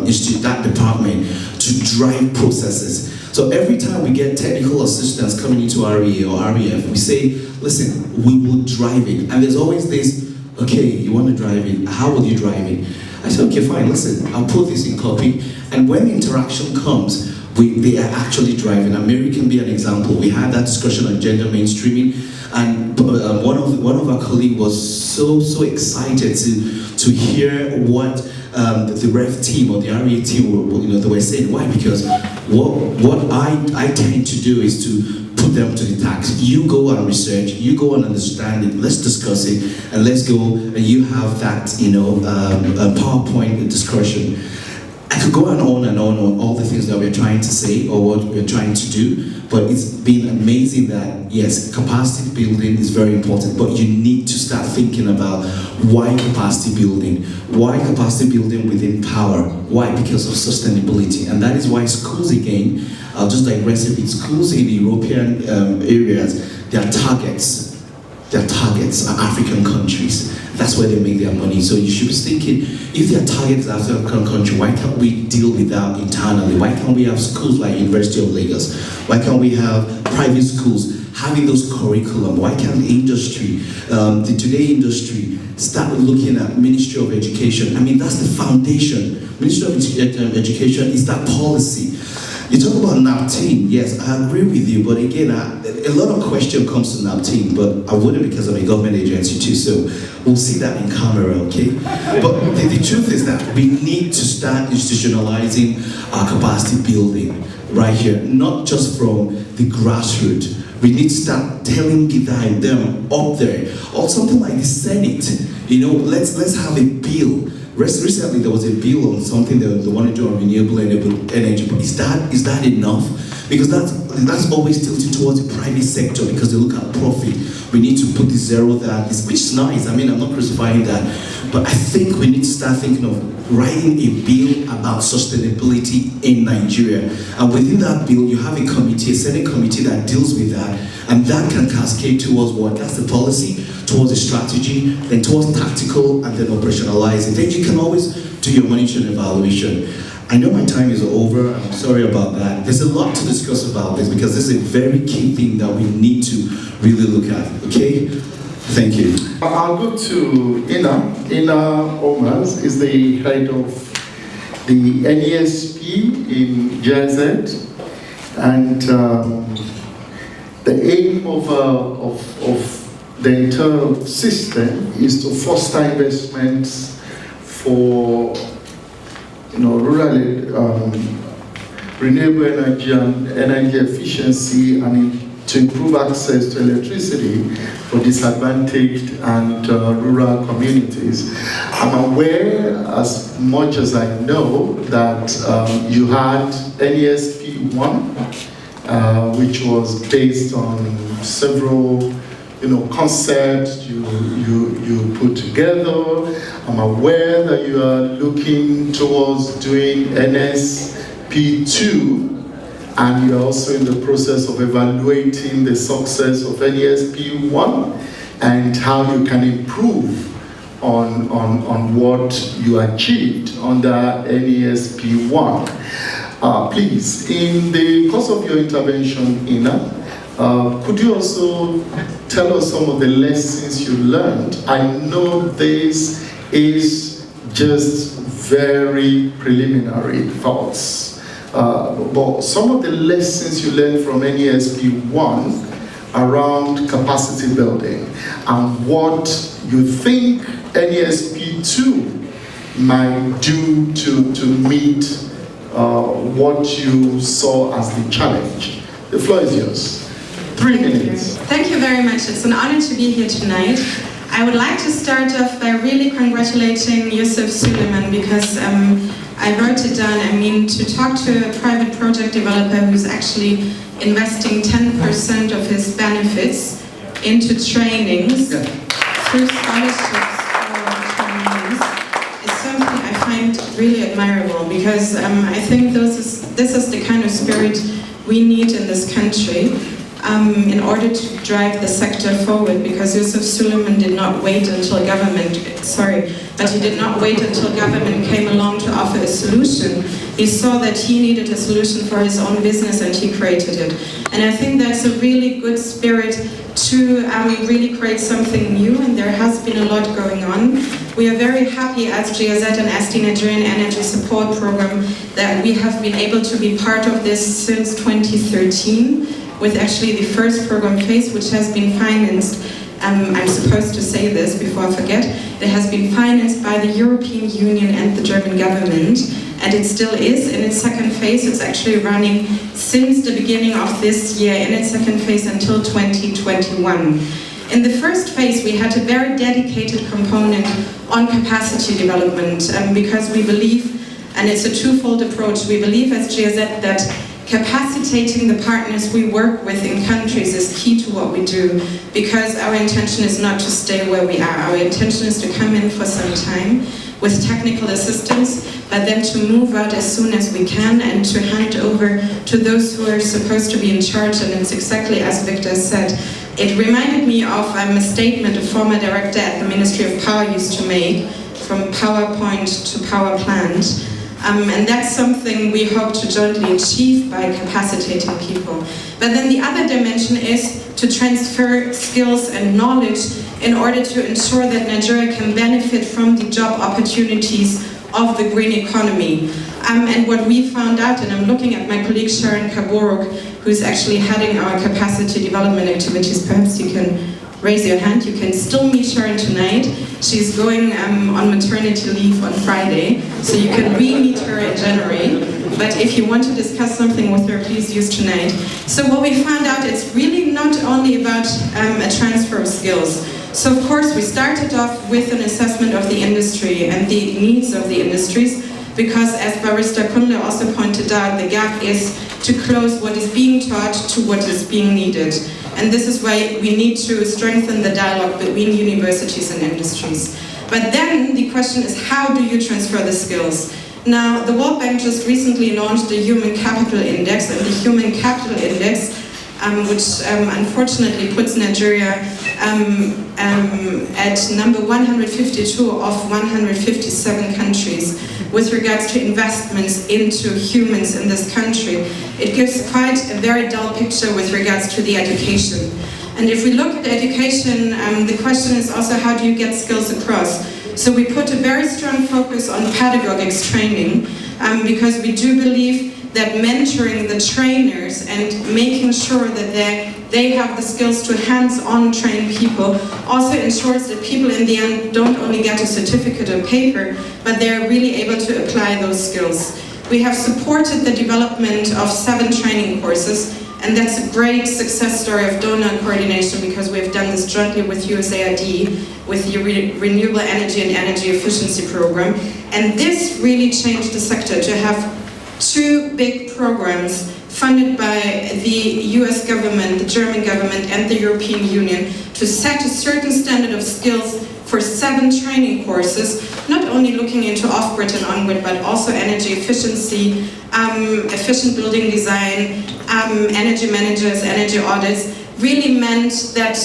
institute, that department, to drive processes. So every time we get technical assistance coming into REA or REF, we say, listen, we will drive it. And there's always this, okay, you want to drive it, how will you drive it? I said, okay, fine, listen, I'll put this in copy. And when the interaction comes, they are actually driving. And Mary can be an example. We had that discussion on gender mainstreaming, and one of our colleagues was so excited to hear what the REF team or the REA team they were saying. Why? Because what I tend to do is to put them to the task. You go and research, you go and understand it, let's discuss it, and let's go and you have that PowerPoint discussion. I could go on and on all the things that we're trying to say or what we're trying to do, but it's been amazing that, yes, capacity building is very important, but you need to start thinking about why capacity building? Why capacity building within power? Why? Because of sustainability. And that is why schools, again, I'll just digress a bit, schools in the European areas, their targets are African countries. That's where they make their money. So you should be thinking, if their target is African country, why can't we deal with that internally? Why can't we have schools like University of Lagos? Why can't we have private schools having those curriculum? Why can't the industry, the today industry, start looking at Ministry of Education? That's the foundation. Ministry of Education is that policy. You talk about NAPTEAM, yes, I agree with you, but again, a lot of question comes to NAPTEAM, but I wouldn't because I'm a government agency too, so we'll see that in camera, okay? But the truth is that we need to start institutionalizing our capacity building right here, not just from the grassroots. We need to start telling them up there, or something like the Senate, let's have a bill. Recently, there was a bill on something that they want to do on renewable energy, but is that enough? Because that's always tilted towards the private sector because they look at profit. We need to put the zero there, which is nice. I'm not crucifying that, but I think we need to start thinking of writing a bill about sustainability in Nigeria. And within that bill, you have a committee, a Senate committee that deals with that, and that can cascade towards what? That's the policy, towards the strategy, then towards tactical, and then operationalize it. Then you can always do your monitoring evaluation. I know my time is over, I'm sorry about that. There's a lot to discuss about this because this is a very key thing that we need to really look at, okay? Thank you. I'll go to Ina. Ina Omars is the head of the NESP in GIZ, and the aim of the entire system is to foster investments for rural renewable energy and energy efficiency, and to improve access to electricity for disadvantaged and rural communities. I'm aware, as much as I know, that you had NESP 1 which was based on several concepts you put together. I'm aware that you are looking towards doing NSP2, and you're also in the process of evaluating the success of NESP1 and how you can improve on what you achieved under NESP1. Please, in the course of your intervention, Ina, could you also tell us some of the lessons you learned? I know this is just very preliminary thoughts, but some of the lessons you learned from NESP1 around capacity building and what you think NESP2 might do to meet what you saw as the challenge. The floor is yours. 3 minutes. Thank you very much. It's an honor to be here tonight. I would like to start off by really congratulating Yusuf Suleiman, because I wrote it down. I mean, to talk to a private project developer who's actually investing 10% of his benefits into trainings through scholarships for trainees is something I find really admirable, because I think this is the kind of spirit we need in this country. In order to drive the sector forward, because Yusuf Suleiman did not wait until government came along to offer a solution. He saw that he needed a solution for his own business and he created it. And I think that's a really good spirit to really create something new, and there has been a lot going on. We are very happy as GIZ and as the Nigerian Energy Support Program that we have been able to be part of this since 2013. With actually the first program phase, which has been financed, I'm supposed to say this before I forget, it has been financed by the European Union and the German government, and it still is in its second phase. It's actually running since the beginning of this year in its second phase until 2021. In the first phase, we had a very dedicated component on capacity development, because we believe, and it's a twofold approach, we believe as GIZ that capacitating the partners we work with in countries is key to what we do, because our intention is not to stay where we are. Our intention is to come in for some time with technical assistance, but then to move out as soon as we can and to hand over to those who are supposed to be in charge. And it's exactly as Victor said. It reminded me of a statement a former director at the Ministry of Power used to make, from PowerPoint to power plant. And that's something we hope to jointly achieve by capacitating people. But then the other dimension is to transfer skills and knowledge in order to ensure that Nigeria can benefit from the job opportunities of the green economy. And what we found out, and I'm looking at my colleague Sharon Kaborok, who's actually heading our capacity development activities. Perhaps you can raise your hand. You can still meet Sharon tonight. She's going on maternity leave on Friday, so you can re-meet her in January. But if you want to discuss something with her, please use tonight. So what we found out, it's really not only about a transfer of skills. So of course we started off with an assessment of the industry and the needs of the industries, because as Barrister Kunle also pointed out, the gap is to close what is being taught to what is being needed. And this is why we need to strengthen the dialogue between universities and industries. But then the question is, how do you transfer the skills? Now, the World Bank just recently launched the Human Capital Index, and the Human Capital Index, which unfortunately puts Nigeria at number 152 of 157 countries with regards to investments into humans in this country. It gives quite a very dull picture with regards to the education. And if we look at education, the question is also, how do you get skills across? So we put a very strong focus on pedagogics training, because we do believe that mentoring the trainers and making sure that they have the skills to hands-on train people also ensures that people in the end don't only get a certificate or paper, but they're really able to apply those skills. We have supported the development of 7 training courses, and that's a great success story of donor coordination, because we've done this jointly with USAID, with the Renewable Energy and Energy Efficiency Program. And this really changed the sector, to have two big programs funded by the US government, the German government, and the European Union to set a certain standard of skills for 7 training courses, not only looking into off-grid and on-grid, but also energy efficiency, efficient building design, energy managers, energy audits, really meant that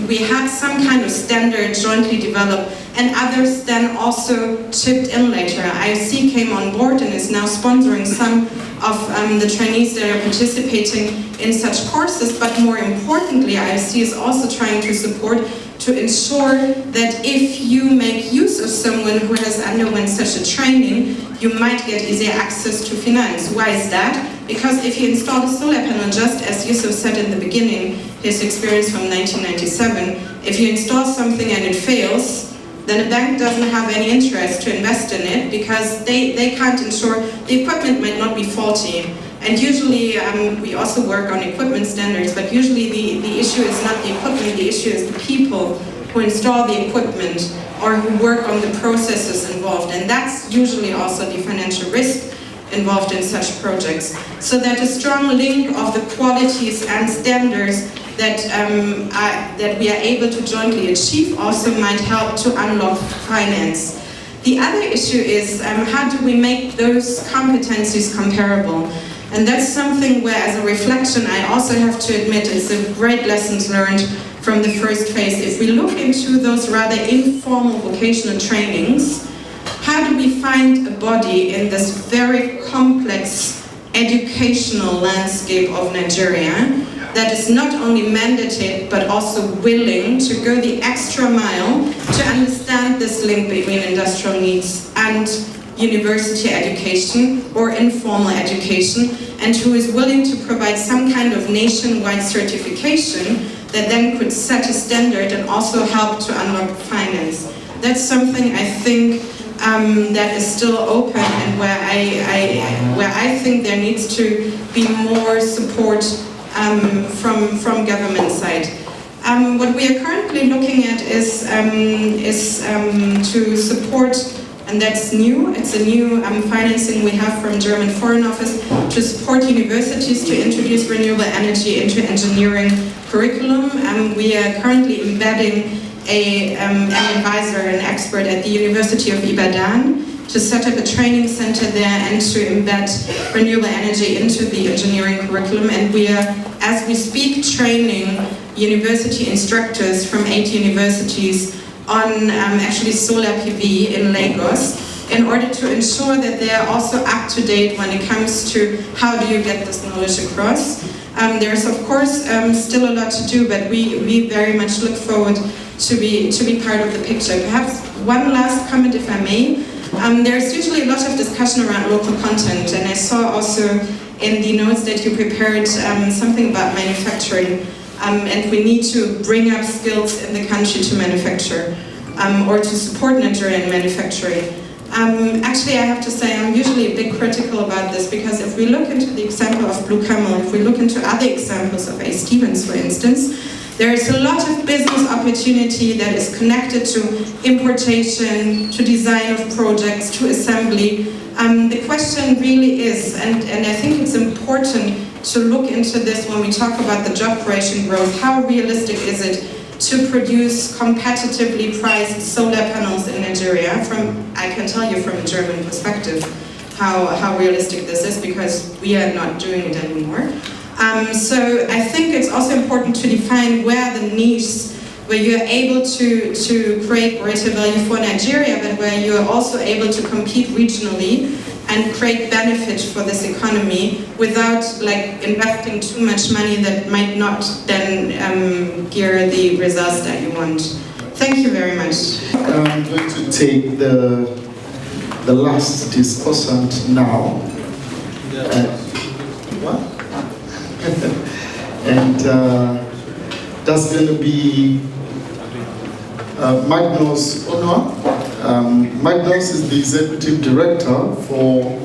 we had some kind of standard jointly developed, and others then also chipped in later. IOC came on board and is now sponsoring some of the trainees that are participating in such courses, but more importantly, IOC is also trying to support to ensure that if you make use of someone who has underwent such a training, you might get easier access to finance. Why is that? Because if you install a solar panel, just as Yusuf said in the beginning, his experience from 1997, if you install something and it fails, then a bank doesn't have any interest to invest in it because they can't ensure the equipment might not be faulty. And usually, we also work on equipment standards, but usually the issue is not the equipment, the issue is the people who install the equipment or who work on the processes involved. And that's usually also the financial risk involved in such projects. So that a strong link of the qualities and standards that we are able to jointly achieve also might help to unlock finance. The other issue is how do we make those competencies comparable? And that's something where, as a reflection, I also have to admit it's a great lessons learned from the first phase. If we look into those rather informal vocational trainings, how do we find a body in this very complex educational landscape of Nigeria that is not only mandated but also willing to go the extra mile to understand this link between industrial needs and university education or informal education, and who is willing to provide some kind of nationwide certification that then could set a standard and also help to unlock finance. That's something I think that is still open, and where I think there needs to be more support from government side. What we are currently looking at is to support, and that's new. It's a new financing we have from German Foreign Office to support universities to introduce renewable energy into engineering curriculum. We are currently embedding an advisor, an expert at the University of Ibadan to set up a training center there and to embed renewable energy into the engineering curriculum. And we are, as we speak, training university instructors from 8 universities on actually solar PV in Lagos, in order to ensure that they are also up to date when it comes to how do you get this knowledge across. There's of course still a lot to do, but we very much look forward to be part of the picture. Perhaps one last comment, if I may. There's usually a lot of discussion around local content, and I saw also in the notes that you prepared something about manufacturing. And we need to bring up skills in the country to manufacture or to support Nigerian manufacturing. Actually, I have to say I'm usually a bit critical about this, because if we look into the example of Blue Camel, if we look into other examples of A. Stevens, for instance, there is a lot of business opportunity that is connected to importation, to design of projects, to assembly. The question really is, and I think it's important to look into this when we talk about the job creation growth, how realistic is it to produce competitively priced solar panels in Nigeria? I can tell you from a German perspective how realistic this is, because we are not doing it anymore. So I think it's also important to define where the niche, where you are able to create greater value for Nigeria, but where you are also able to compete regionally and create benefit for this economy without investing too much money that might not then gear the results that you want. Thank you very much. I'm going to take the last discussant now. What? And that's going to be Magnus Onwa. Magnus is the Executive Director for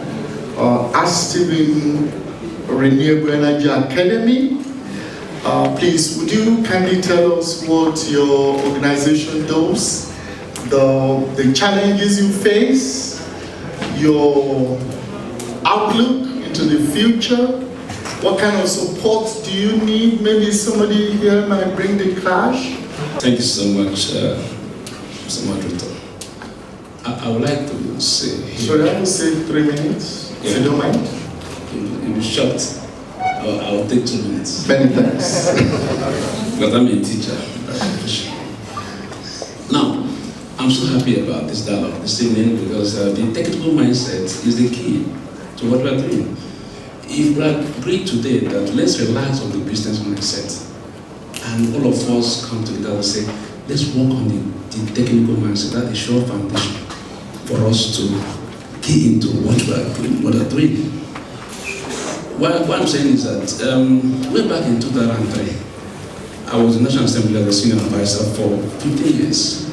Steven Renewable Energy Academy. Please, would you kindly tell us what your organization does, the challenges you face, your outlook into the future? What kind of support do you need? Maybe somebody here might bring the cash. Thank you so much, Mr. Moderator. I would like to say... Should I say 3 minutes, if you don't mind? You'll be shocked. I'll take 2 minutes. Many thanks. Because I'm a teacher by profession. Now, I'm so happy about this dialogue this evening because the technical mindset is the key to what we're doing. If we agree today that let's relax on the business mindset, and all of us come together and say, let's work on the technical mindset, that's the sure foundation for us to key into what we're doing. What I'm saying is that way back in 2003, I was in the National Assembly as a senior advisor for 15 years.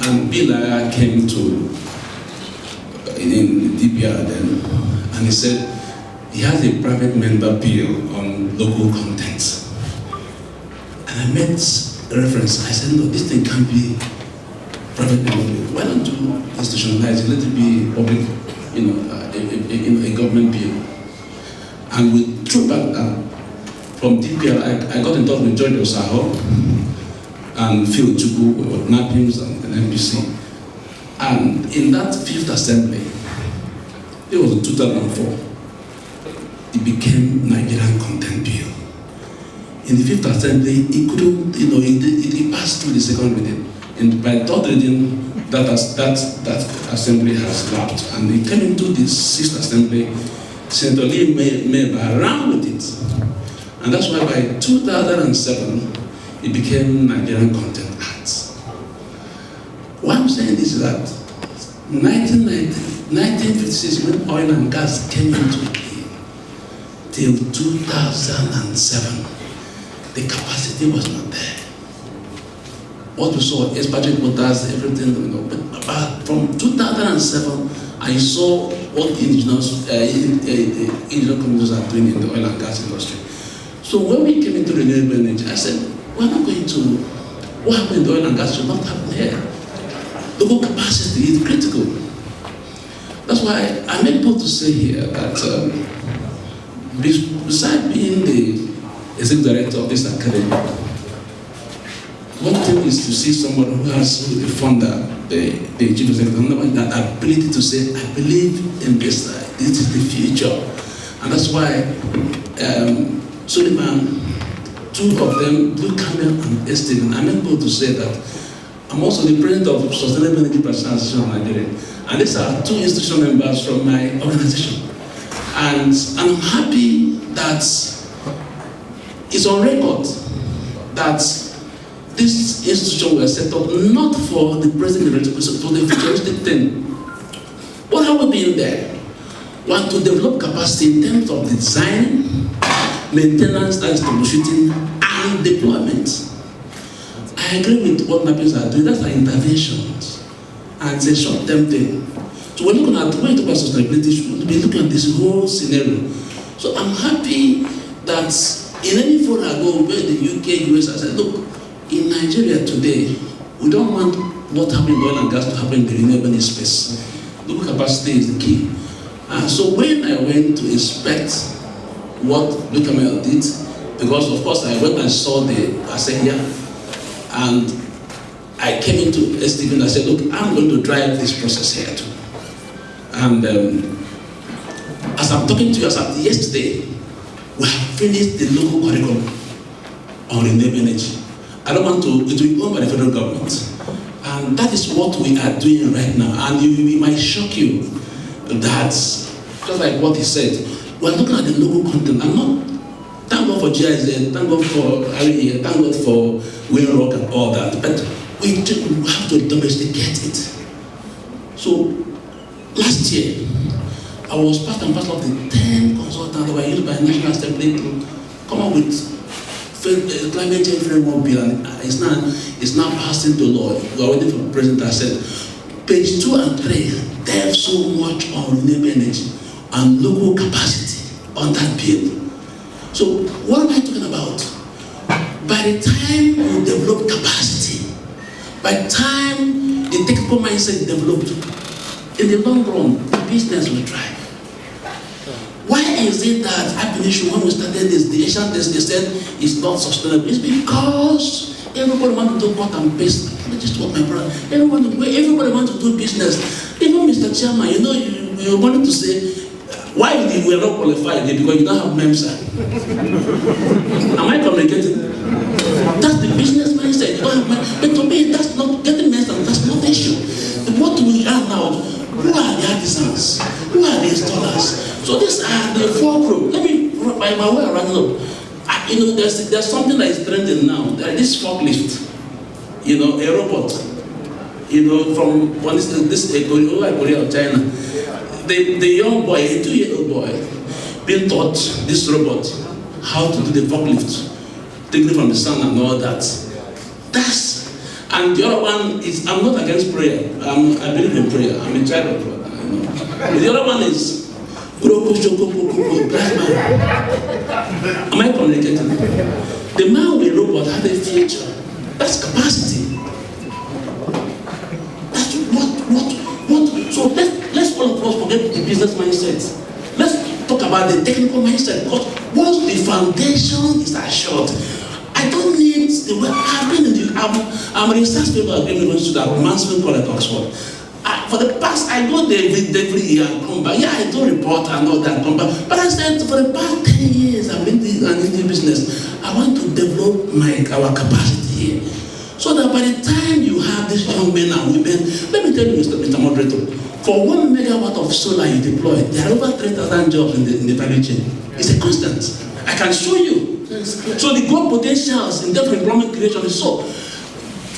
And Bill came to in DPR then, and he said he has a private member bill on local content. And I made reference. I said, no, this thing can't be private member bill. Why don't you institutionalize it? Let it be public, a government bill. And we threw back that. From DPR, I got in touch with George Osaho and Phil Chukwu, Nappings and NBC. And in that 5th Assembly, it was in 2004, it became Nigerian Content Bill. In the 5th Assembly, it couldn't, it passed through the 2nd reading. And by 3rd reading, that assembly has lapsed. And it came into the 6th Assembly. Senator Lee Meba ran with it. And that's why by 2007, it became Nigerian Content Act. What I'm saying is that 1956, when oil and gas came into play, till 2007, the capacity was not there. What we saw, expatriate quotas, everything, but from 2007, I saw what indigenous communities are doing in the oil and gas industry. So when we came into renewable energy, I said, we're not going to, what happened in the oil and gas should not happen here. Local capacity is critical. That's why I'm able to say here that besides being the executive director of this academy, one thing is to see someone who has the founder, the chief executive, that ability to say, I believe in this, this is the future. And that's why Suleiman, 2 of them, Blue Camel and Esteban, I'm able to say that I'm also the president of Sustainable Energy Association of Nigeria. And these are 2 institutional members from my organization. And I'm happy that it's on record that this institution was set up not for the present but for the futuristic thing. What have we been there? Want to develop capacity in terms of design, maintenance, that is troubleshooting, and deployment. I agree with what Nappings are doing. That's our interventions, and it's a short-term thing. So when you talk about sustainability, we should be looking at this whole scenario. So I'm happy that in any forum I go, where the UK, US, I said, look, in Nigeria today, we don't want what happened in oil and gas to happen in the renewable space. Local capacity is the key. So when I went to inspect what Blue Camel did, because of course I went and saw the Asenia, and I came into STV and I said, look, I'm going to drive this process here too. And as I'm talking to you, as of yesterday, we have finished the local curriculum on renewable energy. I don't want to, it will be owned by the federal government. And that is what we are doing right now. And it might shock you that, just like what he said, we're looking at the local content. I'm not, thank God for GIZ, thank God for REA, thank God for Windrock and all that, but we have to domesticate it. So, last year, I was part and parcel of the 10 consultants that were used by the National Assembly to come up with climate change framework bill, and it's now passed into law. We are waiting for the president. I said, page 2 and 3, they have so much on renewable energy and local capacity on that bill. So what am I talking about? By the time you develop capacity, by the time the technical mindset is developed, in the long run, the business will thrive. is it that I believe when we started this, the Asian test, they said it's not sustainable? It's because everybody wants to do cut and paste. That's just what my brother. Everybody wants to do business. Even Mr. Chairman, you wanted to say, why you were not qualified? Because you don't have MEMSA. Am I communicating? That's the business mindset. You don't have but to me, that's not getting MEMSA. That's not the issue. What we are now, who are the artisans? Who are the installers? So these are the four groups. Let me, by my way of running up, there's something that is trending now. This forklift, a robot, from Korea or China. The young boy, a 2-year-old boy, being taught this robot how to do the forklift, taking it from the sun and all that. And the other one is, I'm not against prayer. I believe in prayer. I'm a child of God. The other one is, am I communicating? The man with the robot had a future. That's capacity. That's what. So let's all of us forget the business mindset. Let's talk about the technical mindset. Because once the foundation is assured, I don't need the way I've been in the. I'm a research paper at the University of Mansfield College, Oxford. For the past, I go there every year and come back. Yeah, I do report and all that and come back. But I said for the past 10 years, I've been in the business. I want to develop our capacity here. So that by the time you have these young men and women, let me tell you, Mr. Moderator, for 1 megawatt of solar you deploy, there are over 3,000 jobs in the value chain. It's a constant. I can show you. So the growth potentials in different employment creation is so.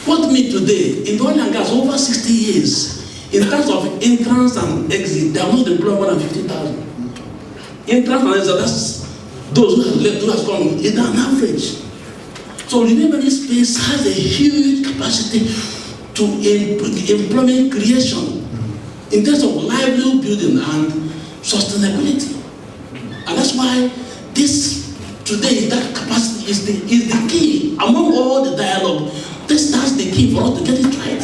What me today, in oil and gas, over 60 years, in terms of entrance and exit, they have not deployed more than 50,000. Entrance and exit, that's those who have left, who have come, it's an average. So remember, this space has a huge capacity to employment creation in terms of livelihood building and sustainability. And that's why this today, that capacity is the key. Among all the dialogue, that's the key for us to get it right.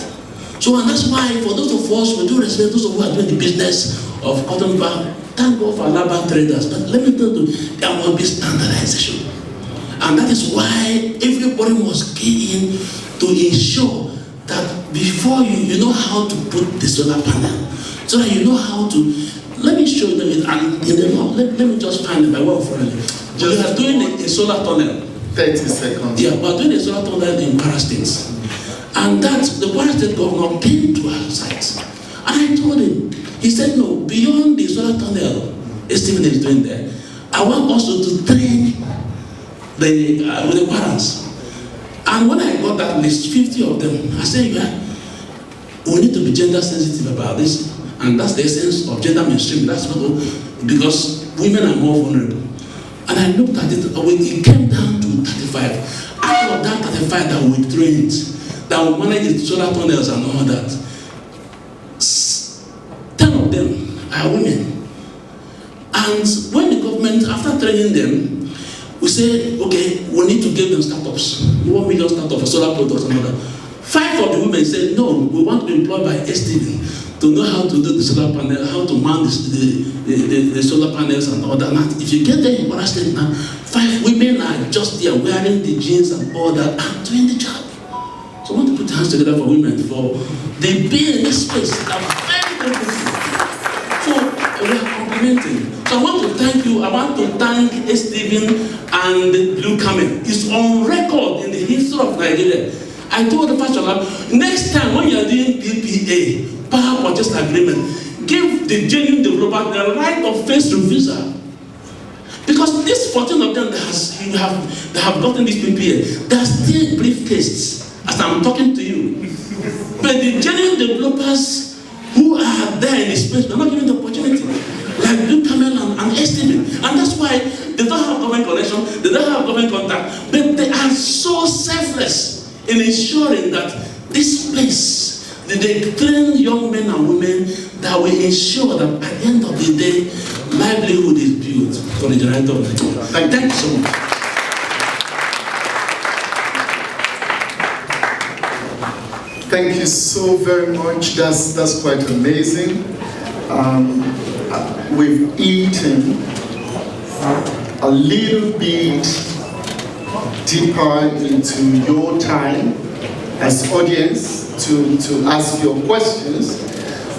So, and that's why for those of us who do respect those who are doing the business of cotton farm, thank God for Alaba traders. But let me tell you, there must be standardization. And that is why everybody must key in to ensure that before you know how to put the solar panel, so that you know how to, let me show you, and let me just find it by way of friendly. We are doing a solar tunnel. 30 seconds. Yeah, we are doing a solar tunnel in Kwara State. And that, the Kwara State governor came to our site. And I told him, he said, no, beyond the solar tunnel, Stephen is doing there, I want also to train with the Kwarans. And when I got that list, 50 of them, I said, yeah, we need to be gender sensitive about this. And that's the essence of gender mainstream. That's what, because women are more vulnerable. And I looked at it, it came down to 35. Out of that 35 that we trained, that we managed the solar tunnels and all that, 10 of them are women. And when the government, after training them, we said, okay, we need to give them startups. 1 million startups for solar products and all that. 5 of the women said, no, we want to be employed by STV to know how to do the solar panel, how to man the solar panels and all that. And if you get there in Kwara State now, 5 women are just there wearing the jeans and all that and doing the job. So I want to put hands together for women for they be in this space. They are very beautiful. So we are complimenting. So I want to thank you. I want to thank Stephen and Blue Camel. It's on record in the history of Nigeria. I told the pastor, next time when you are doing PPA, power purchase agreement, give the genuine developer the right of first refusal. Because this 14 of them that have gotten this PPA, they are still briefcases as I'm talking to you. But the genuine developers who are there in the space, they're not given the opportunity. Like Blue Camel and STB. And that's why they don't have government connection, they don't have government contact, but they are so selfless in ensuring that this space, they train young men and women that will ensure that at the end of the day, livelihood is built for the generator of Nigeria. Thank you so much. Thank you so very much. That's quite amazing. We've eaten a little bit deeper into your time as audience to ask your questions,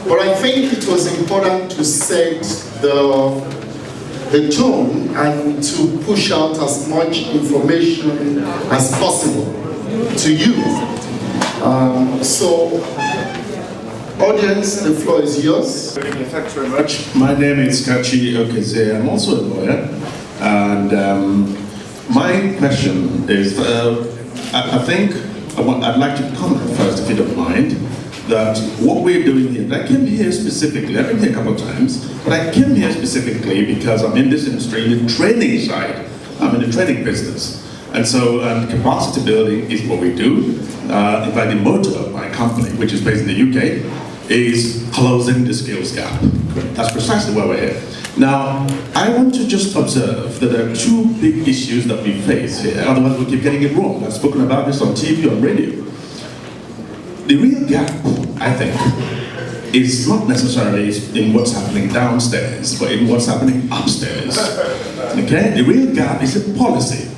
but I think it was important to set the tone and to push out as much information as possible to you. So, audience, the floor is yours. Thanks very much. My name is Kachi Okeze. I'm also a lawyer, and my question is, I think I'd like to comment first, if you don't mind, that what we're doing here, I came here specifically, I've been here a couple of times, but I came here specifically because I'm in this industry, in the training side. I'm in the training business. And so capacity building is what we do. In fact, the motto of my company, which is based in the UK, is closing the skills gap. That's precisely why we're here. Now, I want to just observe that there are two big issues that we face here, otherwise we'll keep getting it wrong. I've spoken about this on TV, on radio. The real gap, I think, is not necessarily in what's happening downstairs, but in what's happening upstairs. Okay? The real gap is in policy.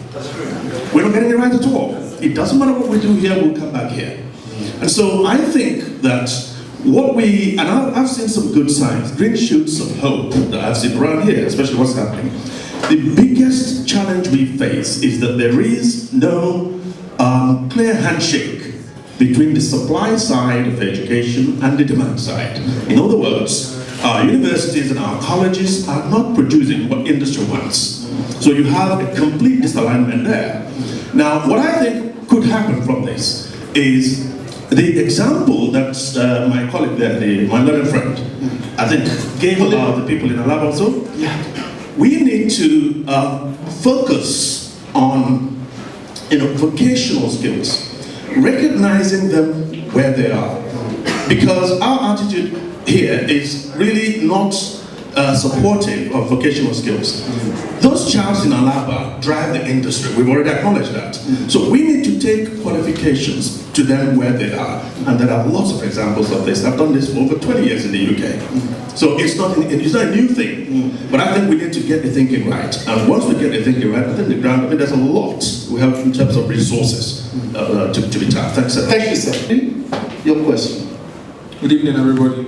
We're not getting it right at all. It doesn't matter what we do here, we'll come back here. And so I think that and I've seen some good signs, green shoots of hope that I've seen around here, especially what's happening. The biggest challenge we face is that there is no clear handshake between the supply side of education and the demand side. In other words, our universities and our colleges are not producing what industry wants. So you have a complete disalignment there. Now, what I think could happen from this is the example that my colleague there, my learned friend, I think gave about the people in the lab also. Yeah. We need to focus on vocational skills, recognizing them where they are. Because our attitude here is really not supportive of vocational skills. Those jobs in Alaba drive the industry. We've already acknowledged that. So we need to take qualifications to them where they are. And there are lots of examples of this. I've done this for over 20 years in the UK. So it's not a new thing. But I think we need to get the thinking right. And once we get the thinking right, I think there's a lot we have in terms of resources to be tapped. Thanks, sir. Thank you, sir. Your question. Good evening, everybody.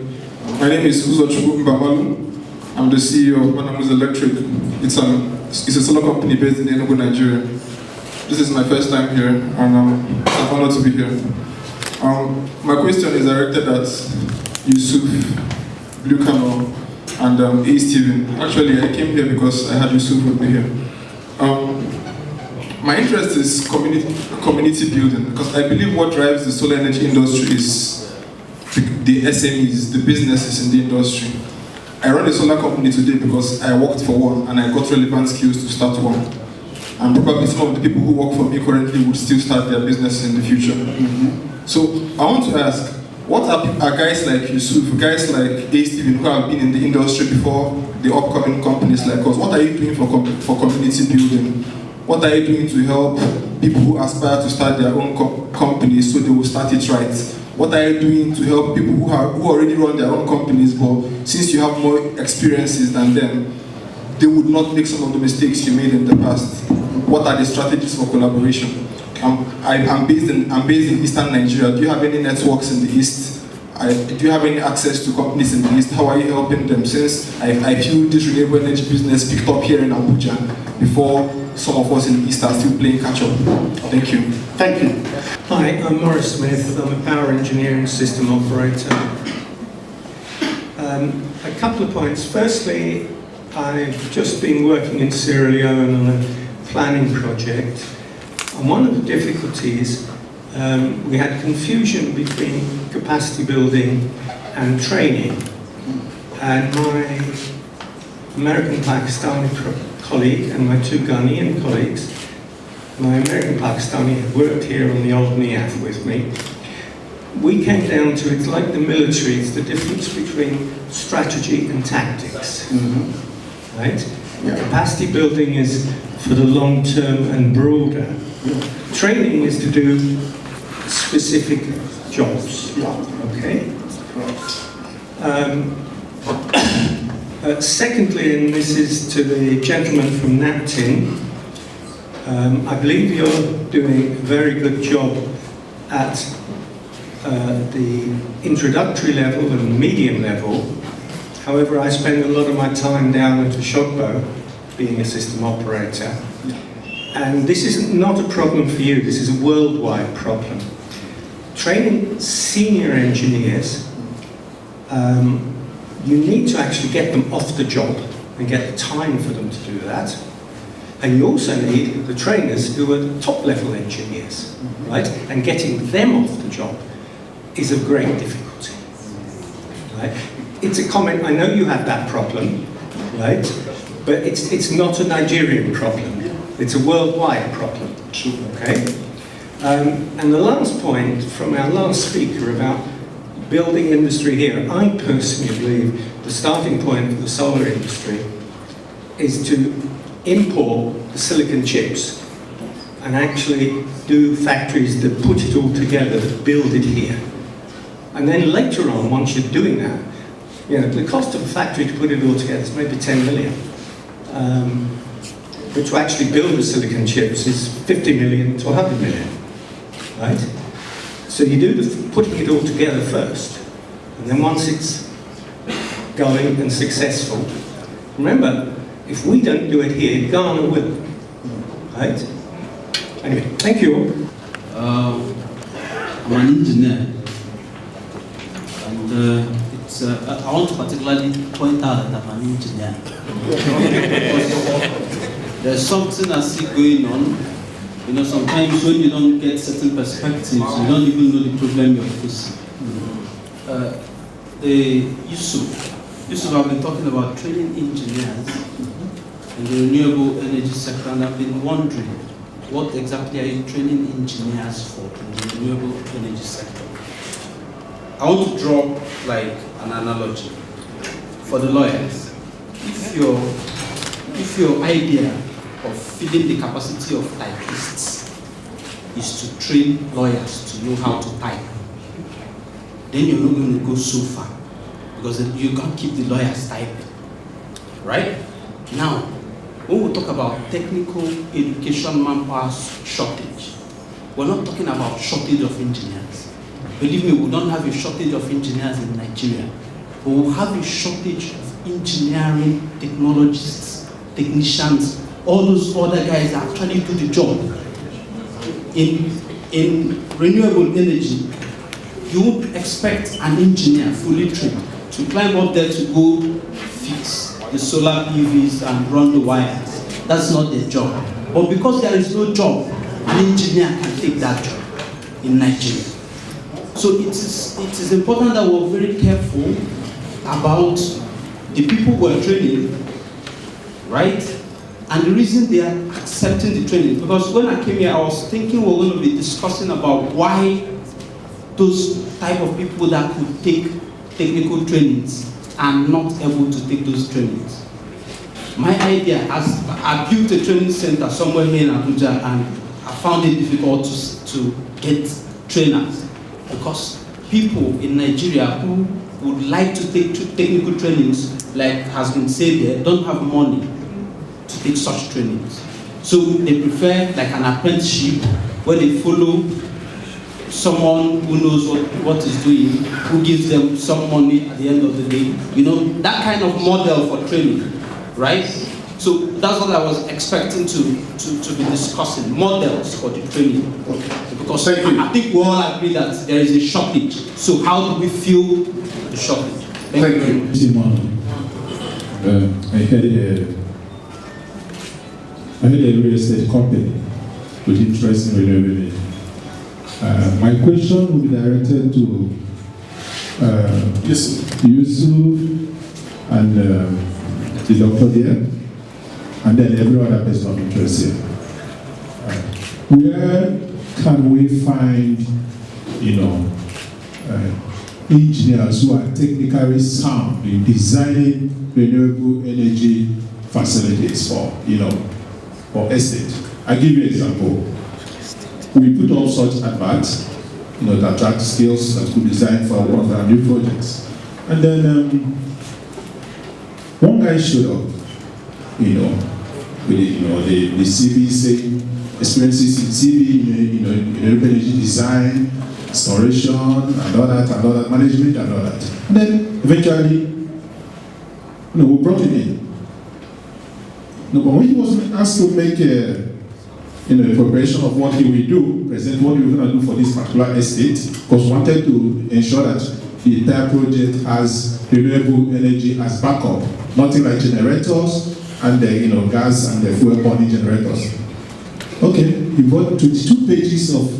My name is Uzochukwu Mbamalu. I'm the CEO of Manamu's Electric. It's a solar company based in Enugu, Nigeria. This is my first time here, and it's an honor to be here. My question is directed at Yusuf, Blue Camel, and A. Steven. Actually, I came here because I had Yusuf with me here. My interest is community building, because I believe what drives the solar energy industry is the SMEs, the businesses in the industry. I run a solar company today because I worked for one and I got relevant skills to start one. And probably some of the people who work for me currently would still start their business in the future. So I want to ask, what are guys like Yusuf, guys like A. Steven, who have been in the industry before the upcoming companies like us, what are you doing for community building? What are you doing to help people who aspire to start their own companies so they will start it right? What are you doing to help people who already run their own companies, but since you have more experiences than them, they would not make some of the mistakes you made in the past? What are the strategies for collaboration? I'm based in Eastern Nigeria. Do you have any networks in the East? Do you have any access to companies in the East? How are you helping them? Since I feel this renewable energy business picked up here in Abuja before some of us in the East are still playing catch up. Thank you. Thank you. Hi, I'm Maurice Smith. I'm a power engineering system operator. A couple of points. Firstly, I've just been working in Sierra Leone on a planning project. And one of the difficulties, we had confusion between capacity building and training. And my American Pakistani colleague and my two Ghanaian colleagues, my American Pakistani had worked here on the old NIAF with me. We came down to, it's like the military, it's the difference between strategy and tactics. Right? Yeah. Capacity building is for the long term and broader. Training is to do specific jobs. Okay? Secondly, and this is to the gentleman from Naptin, I believe you're doing a very good job at the introductory level and medium level. However, I spend a lot of my time down at Oshogbo, being a system operator. And this is not a problem for you, this is a worldwide problem. Training senior engineers, you need to actually get them off the job and get the time for them to do that. And you also need the trainers who are top level engineers, right? And getting them off the job is of great difficulty, right? It's a comment, I know you have that problem, right? But it's not a Nigerian problem, it's a worldwide problem, okay? And the last point from our last speaker about building industry here, I personally believe the starting point for the solar industry is to import the silicon chips and actually do factories that put it all together, that build it here. And then later on, once you're doing that, you know, the cost of a factory to put it all together is maybe 10 million. But to actually build the silicon chips is 50 million to 100 million, right? So you do the putting it all together first, and then once it's going and successful, remember, if we don't do it here, Ghana will, right? Anyway, thank you. I'm an engineer, and I want to particularly point out that I'm an engineer. There's something I see going on. You know, sometimes when you don't get certain perspectives, you don't even know the problem you're facing. Yusuf, I've been talking about training engineers in the renewable energy sector, and I've been wondering, what exactly are you training engineers for in the renewable energy sector? I want to draw like an analogy for the lawyers. If your idea of filling the capacity of typists is to train lawyers to know how to type, then you're not going to go so far, because you can't keep the lawyers typing, right? Now, when we talk about technical education manpower shortage, we're not talking about shortage of engineers. Believe me, we don't have a shortage of engineers in Nigeria, but we have a shortage of engineering technologists, technicians, all those other guys that actually do the job. In renewable energy, you would expect an engineer fully trained to climb up there to go fix the solar PVs and run the wires. That's not their job. But because there is no job, an engineer can take that job in Nigeria. So it is important that we're very careful about the people we're training, right? And the reason they are accepting the training, because when I came here, I was thinking we're going to be discussing about why those type of people that could take technical trainings are not able to take those trainings. My idea, as I built a training center somewhere here in Abuja, and I found it difficult to get trainers, because people in Nigeria who would like to take technical trainings, like has been said there, don't have money to take such trainings. So they prefer like an apprenticeship where they follow someone who knows what is doing, who gives them some money at the end of the day. You know, that kind of model for training, right? So that's what I was expecting to be discussing, models for the training. Because I think we all agree that there is a shortage. So how do we fill the shortage? Thank you very much. I had a real estate company with interest in renewable energy. My question will be directed to Yusuf and the doctor there, and then every other person of interest here. Where can we find, engineers who are technically sound in designing renewable energy facilities for estate? I'll give you an example. We put up such adverts, that attract skills that could design for one of our new projects. And then One guy showed up, with the CV saying experiences in CV, renewable energy design, installation, and all that, management, and all that. And then eventually, we brought him in. But when he was asked to make a preparation of what he will do, present what he was going to do for this particular estate, because we wanted to ensure that the entire project has renewable energy as backup, nothing like generators and the gas and the fuel burning generators. Okay, he brought 22 pages of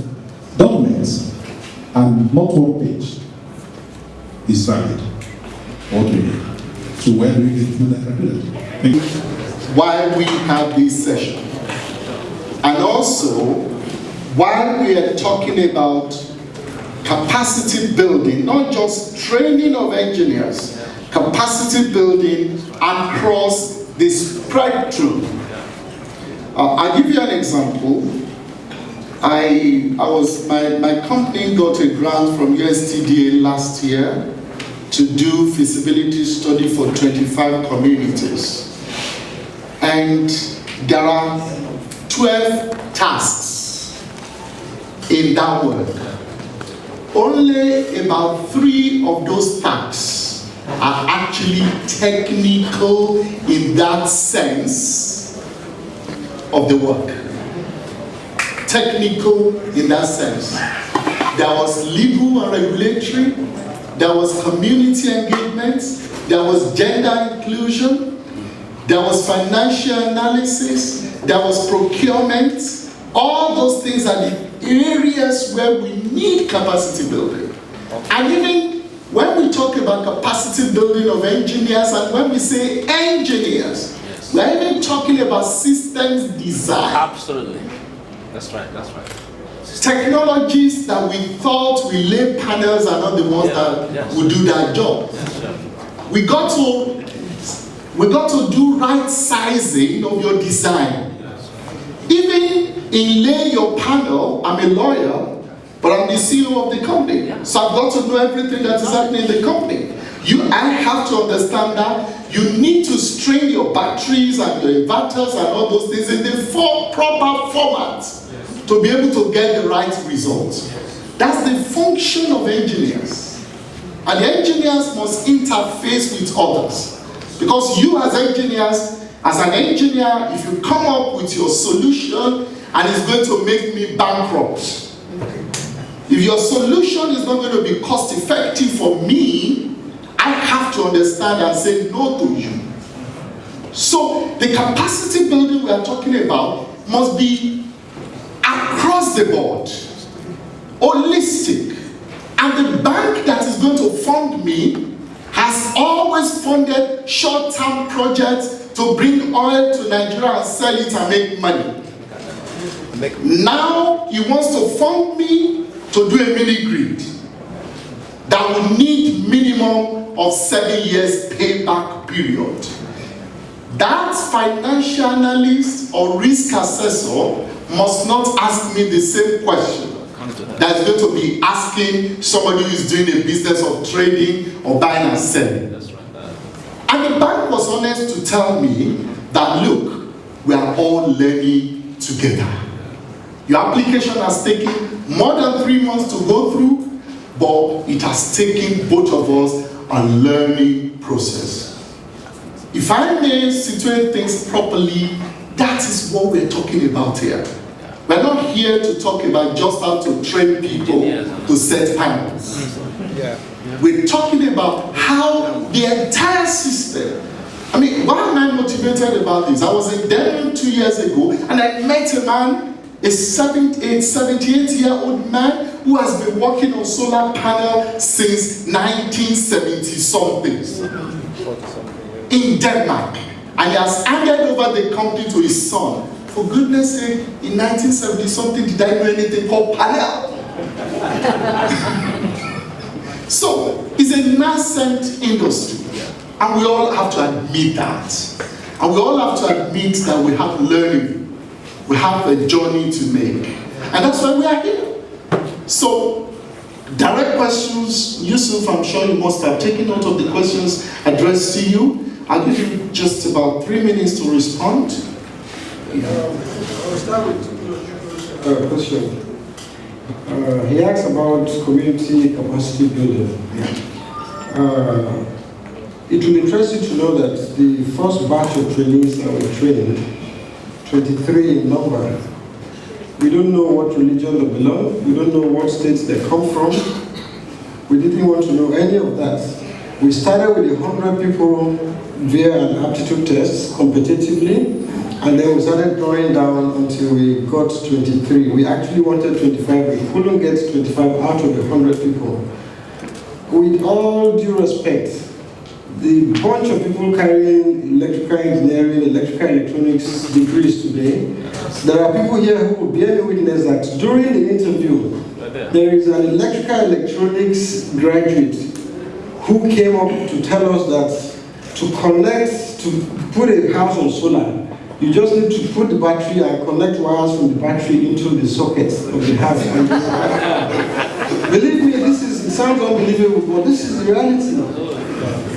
documents and not one page is valid. What we need. So where do we get people that can do that? Thank you. While we have this session, and also while we are talking about capacity building, not just training of engineers, capacity building across the spectrum. I'll give you an example. My company got a grant from USTDA last year to do feasibility study for 25 communities. And there are 12 tasks in that work. Only about 3 of those tasks are actually technical in that sense of the work. Technical in that sense. There was legal and regulatory, there was community engagement, there was gender inclusion, there was financial analysis, there was procurement. All those things are the areas where we need capacity building. And even when we talk about capacity building of engineers, and when we say engineers, we're even talking about systems design. Absolutely. That's right, that's right. Technologies that we thought we lay panels are not the ones that would do that job. We got to do right sizing of your design. Even in laying your panel, I'm a lawyer, but I'm the CEO of the company. So I've got to know everything that is happening in the company. I have to understand that you need to strain your batteries and your inverters and all those things in the proper format to be able to get the right results. That's the function of engineers. And the engineers must interface with others. Because you as engineers, as an engineer, if you come up with your solution and it's going to make me bankrupt, if your solution is not going to be cost effective for me, I have to understand and say no to you. So the capacity building we are talking about must be across the board, holistic. And the bank that is going to fund me has always funded short-term projects to bring oil to Nigeria and sell it and make money. Now he wants to fund me to do a mini grid that will need minimum of 7 years payback period. That financial analyst or risk assessor must not ask me the same question that's going to be asking somebody who is doing a business of trading or buying and selling. And the bank was honest to tell me that, look, we are all learning together. Your application has taken more than 3 months to go through, but it has taken both of us a learning process. If I may situate things properly, that is what we're talking about here. We're not here to talk about just how to train people to set panels. We're talking about how the entire system. I mean, why am I motivated about this? I was in Denver 2 years ago, and I met a man, a 78-year-old man who has been working on solar panel since 1970-something in Denmark. And he has handed over the company to his son. For goodness sake, in 1970-something, did I know anything called panel? So, it's a nascent industry. And we all have to admit that. And we all have to admit that we have learning. We have a journey to make. And that's why we are here. So, direct questions, Yusuf, I'm sure you must have taken note of the questions addressed to you. I'll give you just about 3 minutes to respond. I'll start with a question. He asked about community capacity building. It will interest you to know that the first batch of trainees that were trained, 23 in number, we don't know what religion they belong, we don't know what states they come from, we didn't want to know any of that. We started with 100 people via an aptitude test competitively, and then we started drawing down until we got 23. We actually wanted 25, we couldn't get 25 out of 100 people. With all due respect, the bunch of people carrying electrical engineering, electrical electronics degrees today, there are people here who will bear me witness that during the interview, there is an electrical electronics graduate who came up to tell us that to connect, to put a house on solar, you just need to put the battery and connect wires from the battery into the sockets of the house. Believe me, it sounds unbelievable, but this is the reality.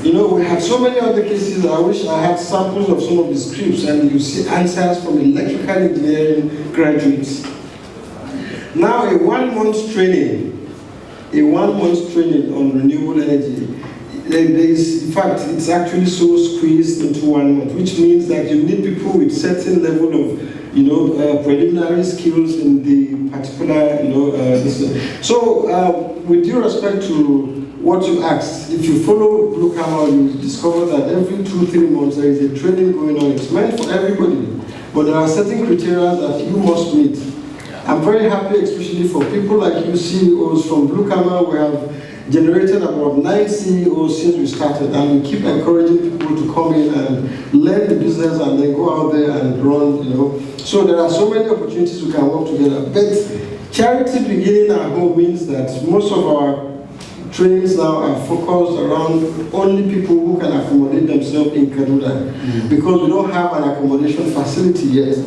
You know, we have so many other cases. I wish I had samples of some of the scripts, and you see answers from electrical engineering graduates. Now, a 1 month training on renewable energy. In fact, it's actually so squeezed into 1 month, which means that you need people with certain level of, preliminary skills in the particular, So, with due respect to what you asked, if you follow Blue Camel, you discover that every 2-3 months there is a training going on. It's meant for everybody, but there are certain criteria that you must meet. I'm very happy, especially for people like you, CEOs from Blue Camel. We have generated about 9 CEOs since we started, and we keep encouraging people to come in and learn the business and then go out there and run, So there are so many opportunities we can work together. But charity beginning at home means that most of our trainings now are focused around only people who can accommodate themselves in Kaduna, because we don't have an accommodation facility yet.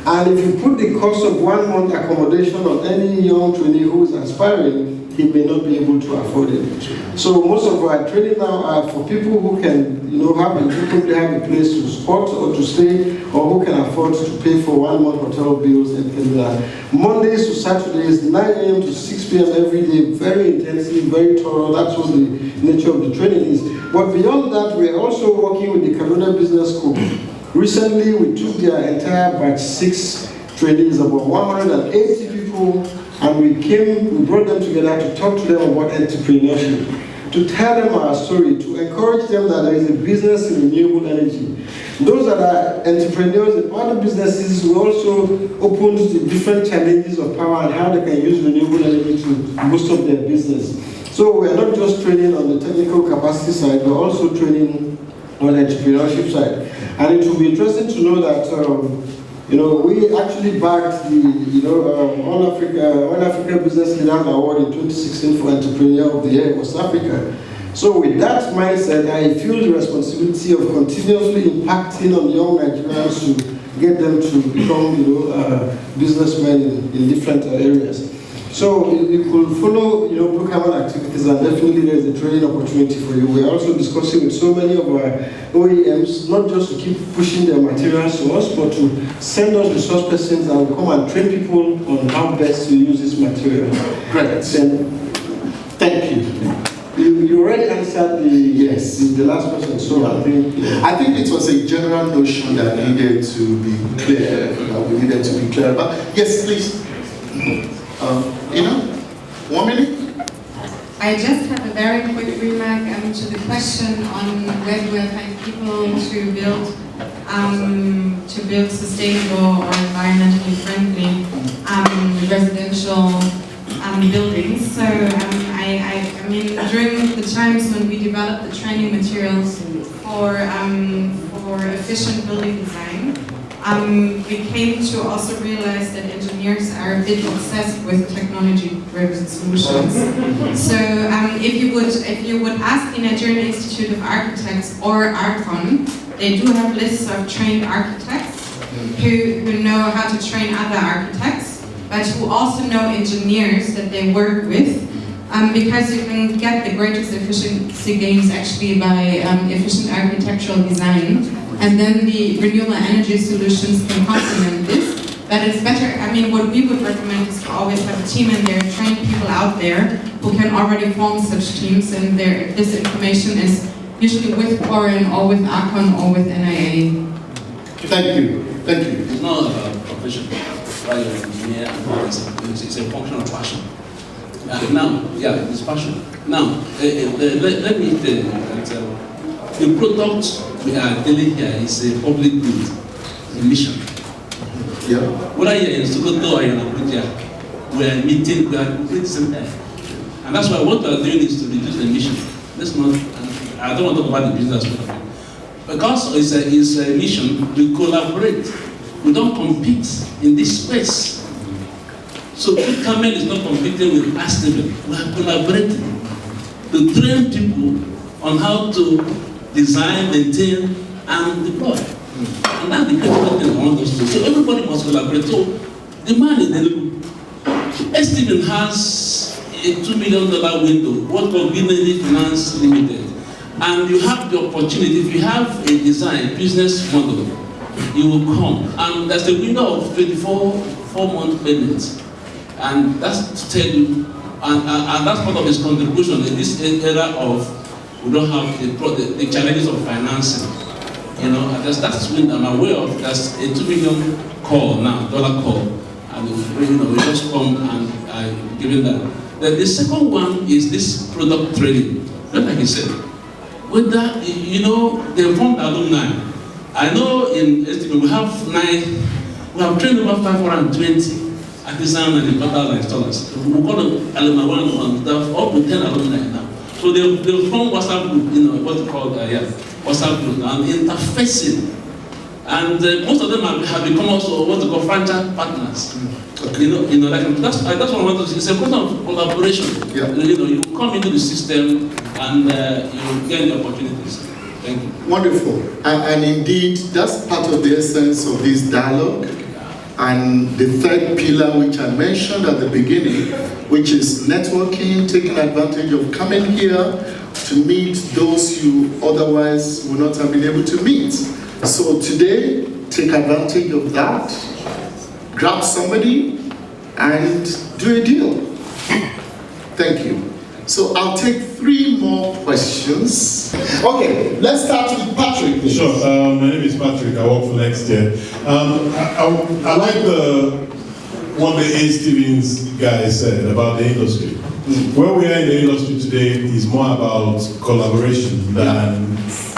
And if you put the cost of 1 month accommodation on any young trainee who is aspiring, he may not be able to afford it. So most of our training now are for people who can, have a place to squat or to stay, or who can afford to pay for 1 month hotel bills in Kaduna. Mondays to Saturdays, 9 a.m. to 6 p.m. every day, very intensive, very thorough. That's what the nature of the training is. But beyond that, we're also working with the Kaduna Business School. Recently, we took their entire batch 6 trainees, about 180 people, and we brought them together to talk to them about entrepreneurship, to tell them our story, to encourage them that there is a business in renewable energy. Those that are entrepreneurs in other businesses, we also open to the different challenges of power and how they can use renewable energy to boost up their business. So we are not just training on the technical capacity side, we're also training on the entrepreneurship side. And it will be interesting to know that we actually backed the All Africa Business Leaders Award in 2016 for Entrepreneur of the Year in West Africa. So with that mindset, I feel the responsibility of continuously impacting on young Nigerians to get them to become businessmen in different areas. So you could follow Blue Camel activities, and definitely there's a training opportunity for you. We're also discussing with so many of our OEMs, not just to keep pushing their materials to us, but to send us resource persons that will come and train people on how best to use this material. Great. Then, thank you. You already answered the last question, so I think it was a general notion that needed to be clear, that we needed to be clear about. Yes, please. 1 minute? I just have a very quick remark to the question on where do I find people to build sustainable or environmentally friendly residential buildings. So I mean, during the times when we developed the training materials for efficient building design, we came to also realize that engineers are a bit obsessed with technology-driven solutions. So if you would ask the Nigerian Institute of Architects or ARCON, they do have lists of trained architects who know how to train other architects, but who also know engineers that they work with because you can get the greatest efficiency gains actually by efficient architectural design, and then the renewable energy solutions can complement this. That it's better, I mean, what we would recommend is to always have a team in there, train people out there who can already form such teams, and this information is usually with Quorum or with Archon or with NIA. Thank you. Thank you. It's not about profession, why you're an engineer, it's a function of passion. It's passion. Now, let me tell you that the product we are dealing here is a public good, a mission. Yeah. Whether you're in Sokoto or in Abuja, we are meeting, we are doing the same thing. And that's why what we are doing is to reduce emission. Let's not, I don't want to talk about the business aspect of it. Because it's a mission, we collaborate. We don't compete in this space. So Good Camel is not competing with Astable. We are collaborating to train people on how to design, maintain, and deploy. And that's the critical thing I want us to do. So everybody must collaborate. So the man in the loop. Steven has a $2 million window, what called Binary Finance Limited. And you have the opportunity, if you have a design, business model, you will come. And there's a window of 4-month payment. And that's to tell you, and that's part of his contribution in this era of, we don't have the challenges of financing. You know, that's when I'm aware of. That's a $2 million call now, dollar call, and we just come and give it that. Then the second one is this product training. Just like you said, whether they formed alumni. I know in STB we have trained over 520 artisans and importers and installers. We call them alumni 1 they have up to 10 alumni now. So they form WhatsApp group, what's it called? WhatsApp group and interfacing, and most of them have become also what they call franchise partners. Okay. Like that's what I want to say. It's a question of collaboration. Yeah. You come into the system and you get the opportunities. Thank you. Wonderful, and indeed that's part of the essence of this dialogue. And the third pillar, which I mentioned at the beginning, which is networking, taking advantage of coming here to meet those you otherwise would not have been able to meet. So today, take advantage of that, grab somebody, and do a deal. Thank you. So I'll take 3 more questions. Okay, let's start with Patrick. Please. Sure, my name is Patrick, I work for Nextier. I like what the A. Stevens guy said about the industry. Where we are in the industry today is more about collaboration than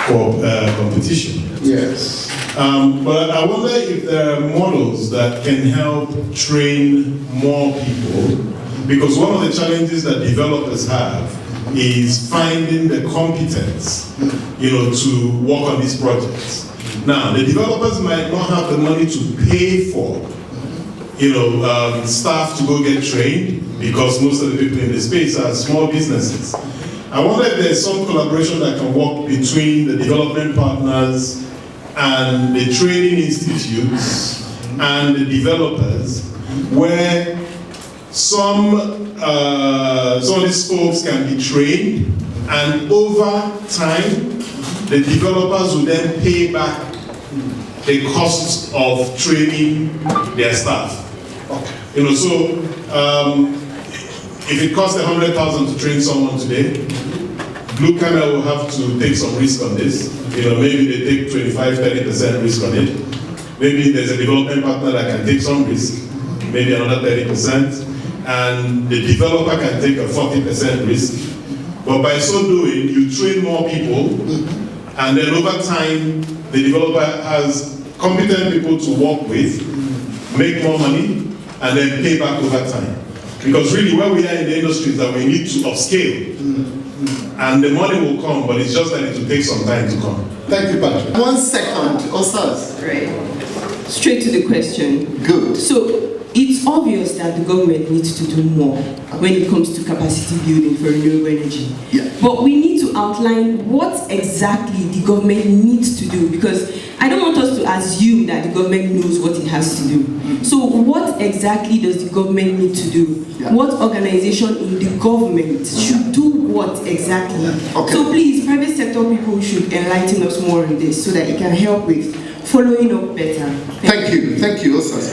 competition. Yes. But I wonder if there are models that can help train more people, because one of the challenges that developers have is finding the competence, to work on these projects. Now, the developers might not have the money to pay for staff to go get trained, because most of the people in the space are small businesses. I wonder if there's some collaboration that can work between the development partners and the training institutes and the developers, where some of these folks can be trained, and over time, the developers will then pay back the costs of training their staff. So if it costs 100,000 to train someone today, Blue Camel will have to take some risk on this. Maybe they take 25-30% risk on it. Maybe there's a development partner that can take some risk, maybe another 30%, and the developer can take a 40% risk. But by so doing, you train more people, and then over time, the developer has competent people to work with, make more money, and then pay back over time. Because really where we are in the industry is that we need to upscale. And the money will come, but it's just that it will take some time to come. Thank you, Patrick. 1 second, Osas. Right. Straight to the question. Good. So, it's obvious that the government needs to do more when it comes to capacity building for renewable energy. Yeah. But we need to outline what exactly the government needs to do, because I don't want us to assume that the government knows what it has to do. So what exactly does the government need to do? Yeah. What organization in the government should do what exactly? Okay. So please, private sector people should enlighten us more on this so that it can help with following up better. Thank you, Osas.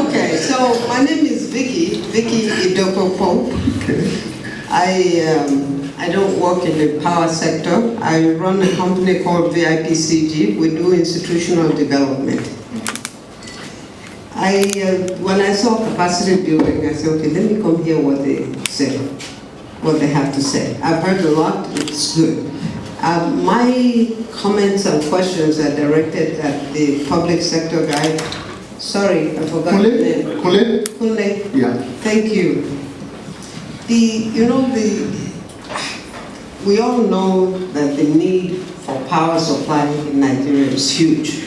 Okay, so my name is Vicky Idoko Pope. Okay. I don't work in the power sector. I run a company called VIPCG. We do institutional development. When I saw capacity building, I said, okay, let me come hear what they say, what they have to say. I've heard a lot, it's good. My comments and questions are directed at the public sector guy. Sorry, I forgot the name. Kunle? Yeah. Thank you. We all know that the need for power supply in Nigeria is huge.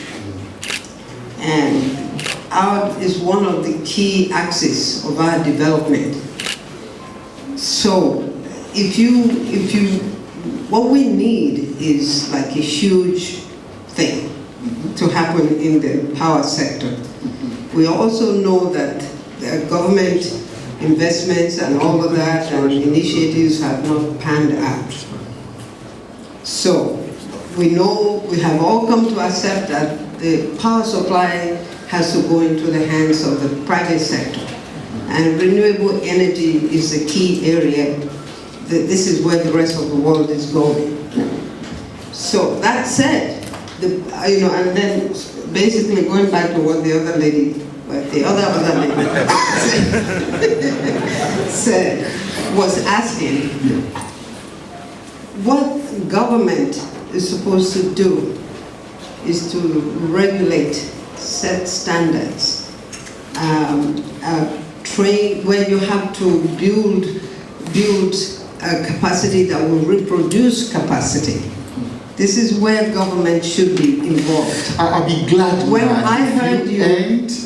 And ours is one of the key axes of our development. So, what we need is like a huge thing to happen in the power sector. We also know that government investments and all of that and initiatives have not panned out. So we know, we have all come to accept that the power supply has to go into the hands of the private sector. And renewable energy is a key area. This is where the rest of the world is going. So that said, and then basically going back to what the other lady said, was asking, what government is supposed to do is to regulate, set standards, train, where you have to build a capacity that will reproduce capacity. This is where government should be involved. I'll be glad when I heard you, it's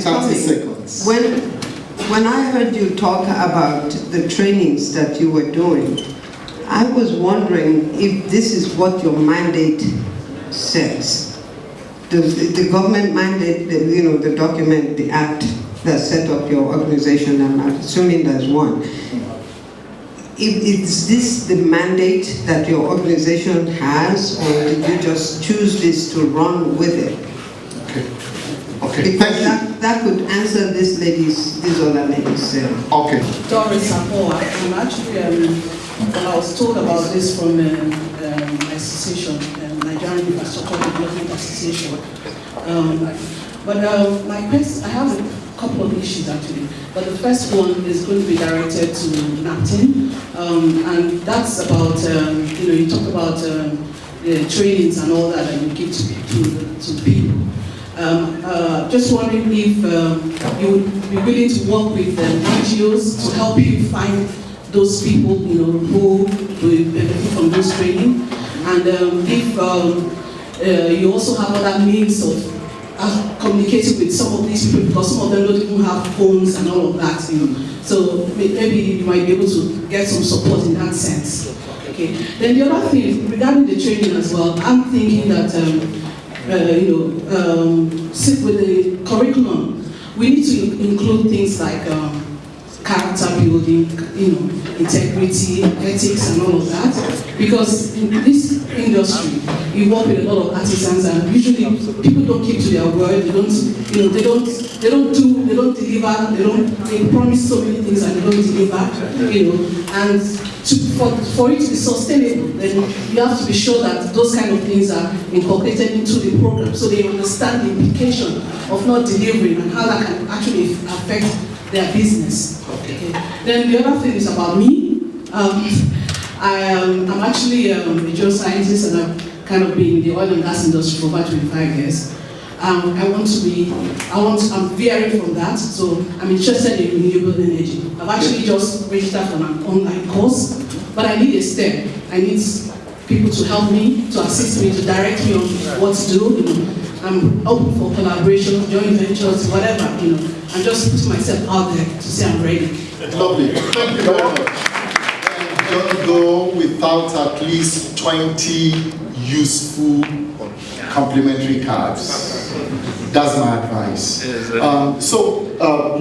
30 seconds. When I heard you talk about the trainings that you were doing, I was wondering if this is what your mandate says. The government mandate, the document, the act that set up your organization, I'm assuming there's one. Is this the mandate that your organization has, or did you just choose this to run with it? Okay. Because that could answer these other ladies. Okay. Doris Apoa, I'm actually, I was told about this from my association, Nigerian Infrastructure Development Association. My question, I have a couple of issues actually, but the first one is going to be directed to NAPTIN, and that's about, you talk about the trainings and all that you give to people. Just wondering if you would be willing to work with NGOs to help you find those people, who will benefit from this training, and if you also have other means of communicating with some of these people, because some of them don't even have phones and all of that, So maybe you might be able to get some support in that sense. Okay. Then the other thing regarding the training as well, I'm thinking that with the curriculum, we need to include things like character building, integrity, ethics, and all of that. Because in this industry, you work with a lot of artisans, and usually people don't keep to their word. They don't deliver. They promise so many things and they don't deliver. And for it to be sustainable, then you have to be sure that those kind of things are incorporated into the program, so they understand the implication of not delivering and how that can actually affect their business. Okay. Then the other thing is about me. I'm actually a geoscientist, and I've kind of been in the oil and gas industry for about 25 years. I'm veering from that, so I'm interested in renewable energy. I've actually just registered for an online course, but I need a step. I need people to help me, to assist me, to direct me on what to do. I'm open for collaboration, joint ventures, whatever, I'm just putting myself out there to say I'm ready. Lovely. Thank you very much. Don't go without at least 20 useful complimentary cards. That's my advice.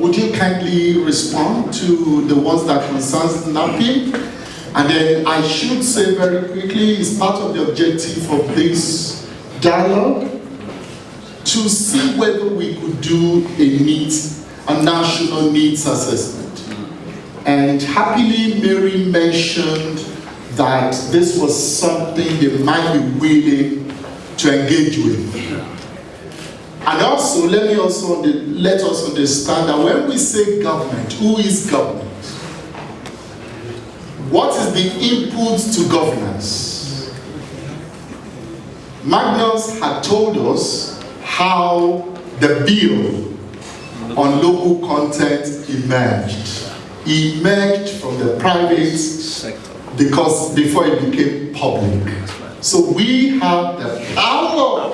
Would you kindly respond to the ones that concerns NAPI? And then I should say very quickly, it's part of the objective of this dialogue to see whether we could do a national needs assessment. And happily, Mary mentioned that this was something they might be willing to engage with. And also, let us understand that when we say government, who is government? What is the input to governance? Magnus had told us how the bill on local content emerged. It emerged from the private sector before it became public. So we have the power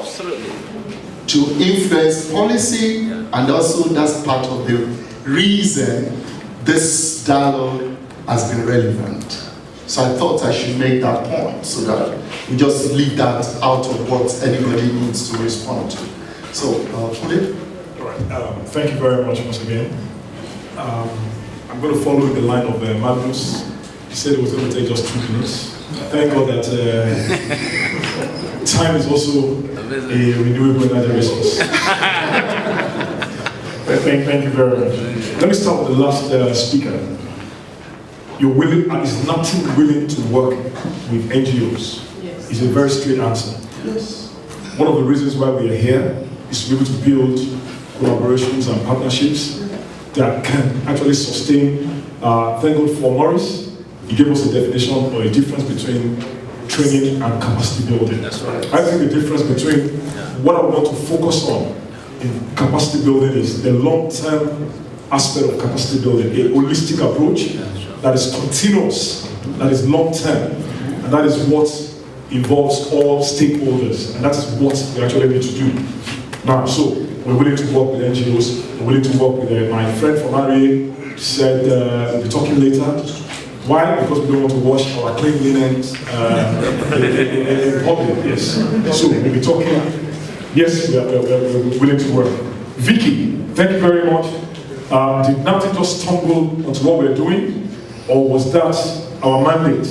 to influence policy, and also that's part of the reason this dialogue has been relevant. So I thought I should make that point so that we just leave that out of what anybody needs to respond to. So, Philip? All right, thank you very much once again. I'm going to follow the line of Magnus. He said it was going to take just 2 minutes. Thank God that time is also a renewable energy resource. Thank you very much. Let me start with the last speaker. You're willing, is nothing willing to work with NGOs? Yes. Is a very straight answer. Yes. One of the reasons why we are here is to be able to build collaborations and partnerships that can actually sustain. Thank God for Maurice. He gave us a definition or a difference between training and capacity building. That's right. I think the difference between what I want to focus on in capacity building is the long-term aspect of capacity building, a holistic approach that is continuous, that is long-term, and that is what involves all stakeholders, and that is what we actually need to do. Now, so we're willing to work with NGOs, we're willing to work with my friend from RA, said we'll be talking later. Why? Because we don't want to wash our clean linens in public, yes. So we'll be talking, yes, we're willing to work. Vicky, thank you very much. Did nothing just stumble onto what we're doing, or was that our mandate?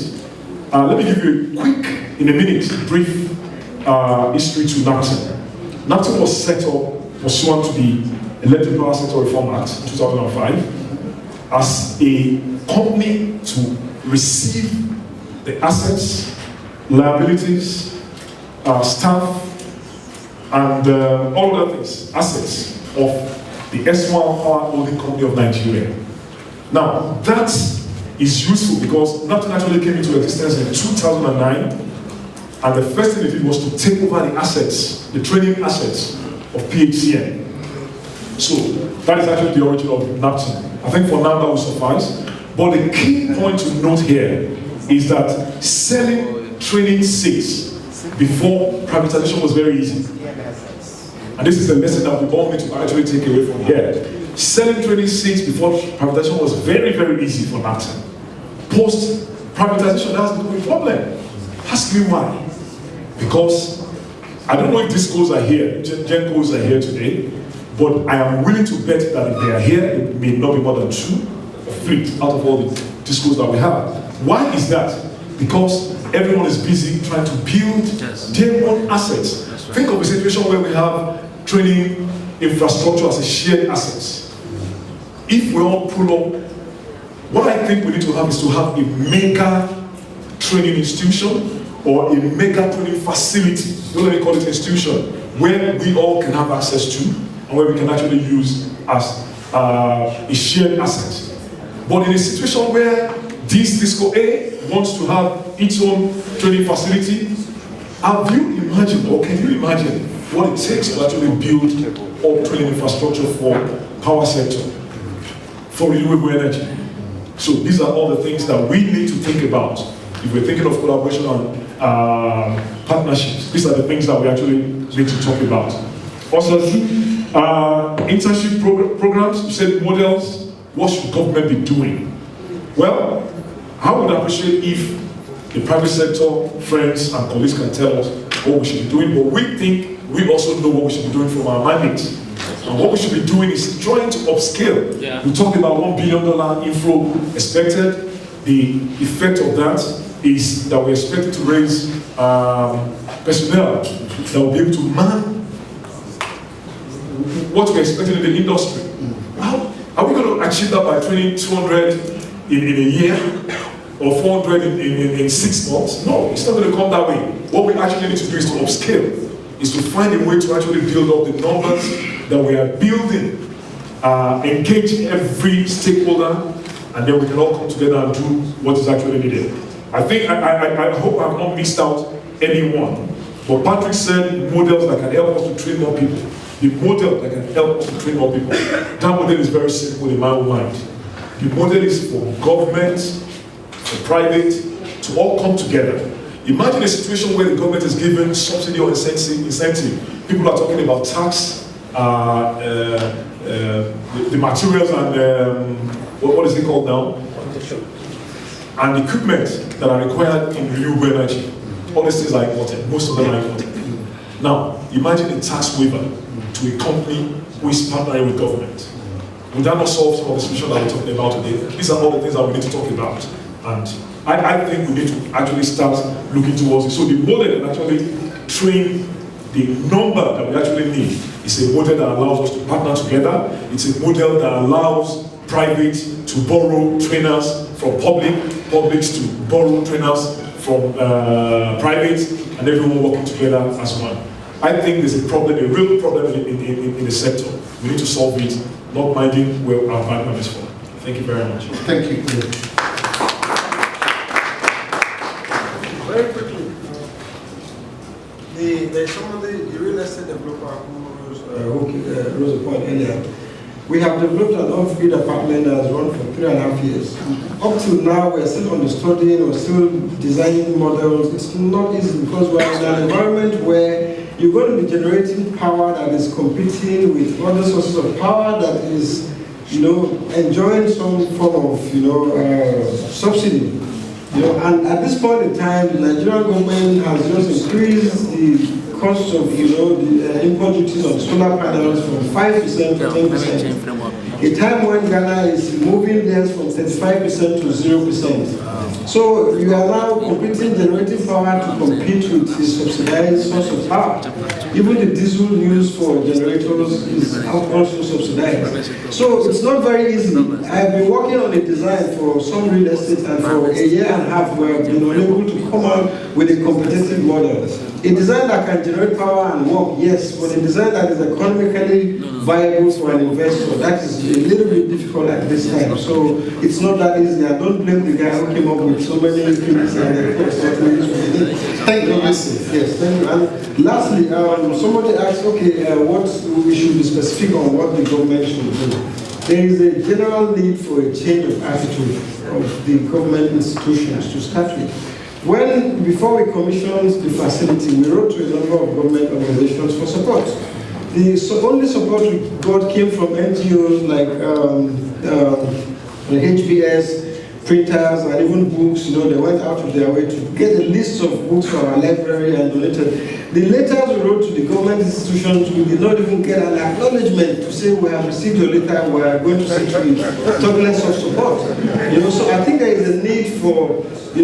Let me give you a quick, in a minute, brief history to NAPTIN. NAPTIN was set up pursuant to the Electric Power Sector Reform Act 2005 as a company to receive the assets, liabilities, staff, and all other things, assets of the S1 Power Holding Company of Nigeria. Now, that is useful because NAPTIN actually came into existence in 2009, and the first thing it did was to take over the assets, the training assets of PHCN. So, that is actually the origin of NAPTIN. I think for now that will suffice. But the key point to note here is that selling training seats before privatization was very easy. And this is the lesson that we all need to actually take away from here. Selling training seats before privatization was very, very easy for NAPTIN. Post privatization, that has become a problem. Ask me why. Because I don't know if these schools are here, GenCos are here today, but I am willing to bet that if they are here, it may not be more than 2 or 3 out of all the schools that we have. Why is that? Because everyone is busy trying to build their own assets. Right. Think of a situation where we have training infrastructure as a shared asset. If we all pull up, what I think we need to have is to have a mega training institution or a mega training facility, don't let me call it institution, where we all can have access to and where we can actually use as a shared asset. But in a situation where this Disco A wants to have its own training facility, have you imagined, or can you imagine, what it takes to actually build all training infrastructure for power sector, for renewable energy? So these are all the things that we need to think about. If we're thinking of collaboration and partnerships, these are the things that we actually need to talk about. Also, internship programs, you said models, what should government be doing? Well, I would appreciate if the private sector, friends and colleagues can tell us what we should be doing, but we think we also know what we should be doing from our mandate. And what we should be doing is trying to upscale. Yeah. We talked about $1 billion inflow expected. The effect of that is that we're expected to raise personnel that will be able to man what we're expecting in the industry. How are we going to achieve that by training 200 in a year or 400 in 6 months? No, it's not going to come that way. What we actually need to do is to upscale, is to find a way to actually build up the numbers that we are building, engaging every stakeholder, and then we can all come together and do what is actually needed. I think, I hope I've not missed out anyone, but Patrick said models that can help us to train more people. The model that can help us to train more people. That model is very simple in my own mind. The model is for government, for private, to all come together. Imagine a situation where the government is given subsidy or incentive. People are talking about tax, the materials and what is it called now? And equipment that are required in renewable energy. All these things are important. Most of them are important. Now, imagine a tax waiver to a company who is partnering with government. Would that not solve some of the solutions that we're talking about today? These are all the things that we need to talk about. And I think we need to actually start looking towards it. So the model that actually train the number that we actually need is a model that allows us to partner together. It's a model that allows private to borrow trainers from publics to borrow trainers from private, and everyone working together as one. I think there's a problem, a real problem in the sector. We need to solve it, not minding where our partner is from. Thank you very much. Thank you. Very quickly, there's somebody, the real estate developer who rose a point earlier. We have developed an off-grid apartment that has run for 3.5 years. Up till now, we're still understudying, we're still designing models. It's not easy because we're in an environment where you're going to be generating power that is competing with other sources of power that is, enjoying some form of, subsidy. And at this point in time, the Nigerian government has just increased the cost of, the import duties on solar panels from 5% to 10%. A time when Ghana is moving theirs from 35% to 0%. So you are now competing generating power to compete with the subsidized source of power. Even the diesel used for generators is also subsidized. So it's not very easy. I've been working on a design for some real estate, and for a year and a half we have been unable to come out with a competitive model. A design that can generate power and work, yes, but a design that is economically viable for an investor, that is a little bit difficult at this time. So it's not that easy. I don't blame the guy who came up with so many things and thank you. Yes, thank you. And lastly, somebody asked, okay, what we should be specific on what the government should do. There is a general need for a change of attitude of the government institutions to start with. Before we commissioned the facility, we wrote to a number of government organizations for support. The only support we got came from NGOs like the HBS, printers, and even books. They went out of their way to get a list of books from our library and donated. The letters we wrote to the government institutions, we did not even get an acknowledgement to say we have received your letter and we are going to send you talk less of support. So I think there is a need for a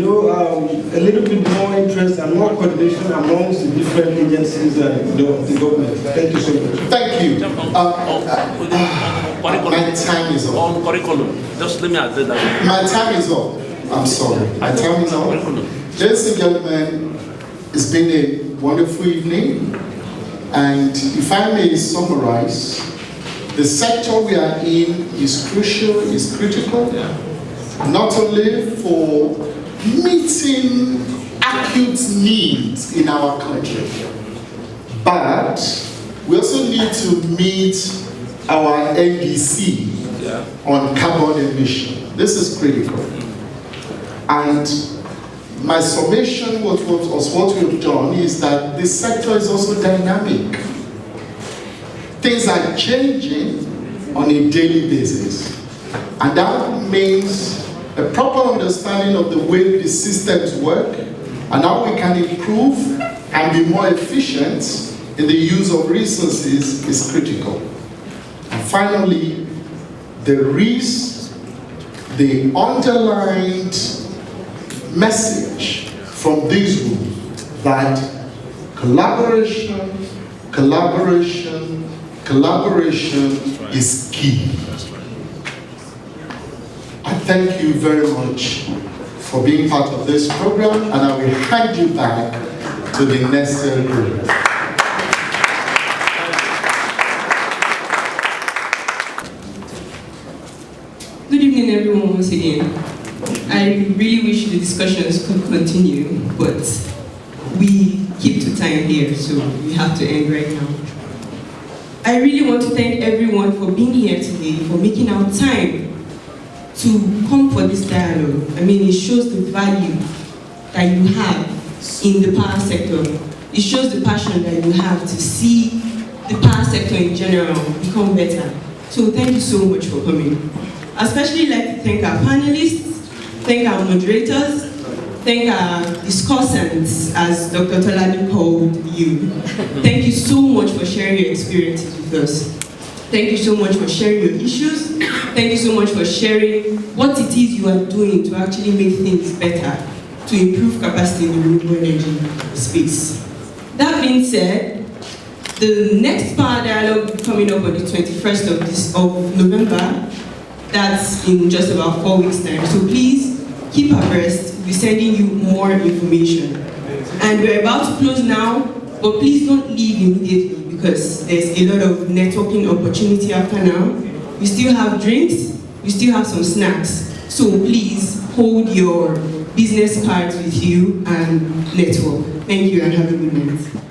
little bit more interest and more coordination amongst the different agencies and the government. Thank you so much. Thank you. My time is up. On curriculum, just let me address that. My time is up. I'm sorry. My time is up. Ladies and gentlemen, it's been a wonderful evening. And if I may summarize, the sector we are in is crucial, is critical, not only for meeting acute needs in our country, but we also need to meet our NDC on carbon emission. This is critical. And my summation was what we've done is that this sector is also dynamic. things are changing on a daily basis. And that means a proper understanding of the way the systems work and how we can improve and be more efficient in the use of resources is critical. And finally, there is the underlined message from these rules that collaboration is key. I thank you very much for being part of this program, and I will hand you back to the Nextier group. Good evening, everyone, once again. I really wish the discussions could continue, but we keep to time here, so we have to end right now. I really want to thank everyone for being here today, for making our time to come for this dialogue. I mean, it shows the value that you have in the power sector. It shows the passion that you have to see the power sector in general become better. So thank you so much for coming. I especially like to thank our panelists, thank our moderators, thank our discussants, as Dr. Tolabi called you. Thank you so much for sharing your experiences with us. Thank you so much for sharing your issues. Thank you so much for sharing what it is you are doing to actually make things better, to improve capacity in the renewable energy space. That being said, the next Power Dialogue will be coming up on the 21st of November. That's in just about 4 weeks' time. So please keep abreast. We'll be sending you more information. And we're about to close now, but please don't leave immediately because there's a lot of networking opportunity after now. We still have drinks, we still have some snacks. So please hold your business cards with you and network. Thank you and have a good night.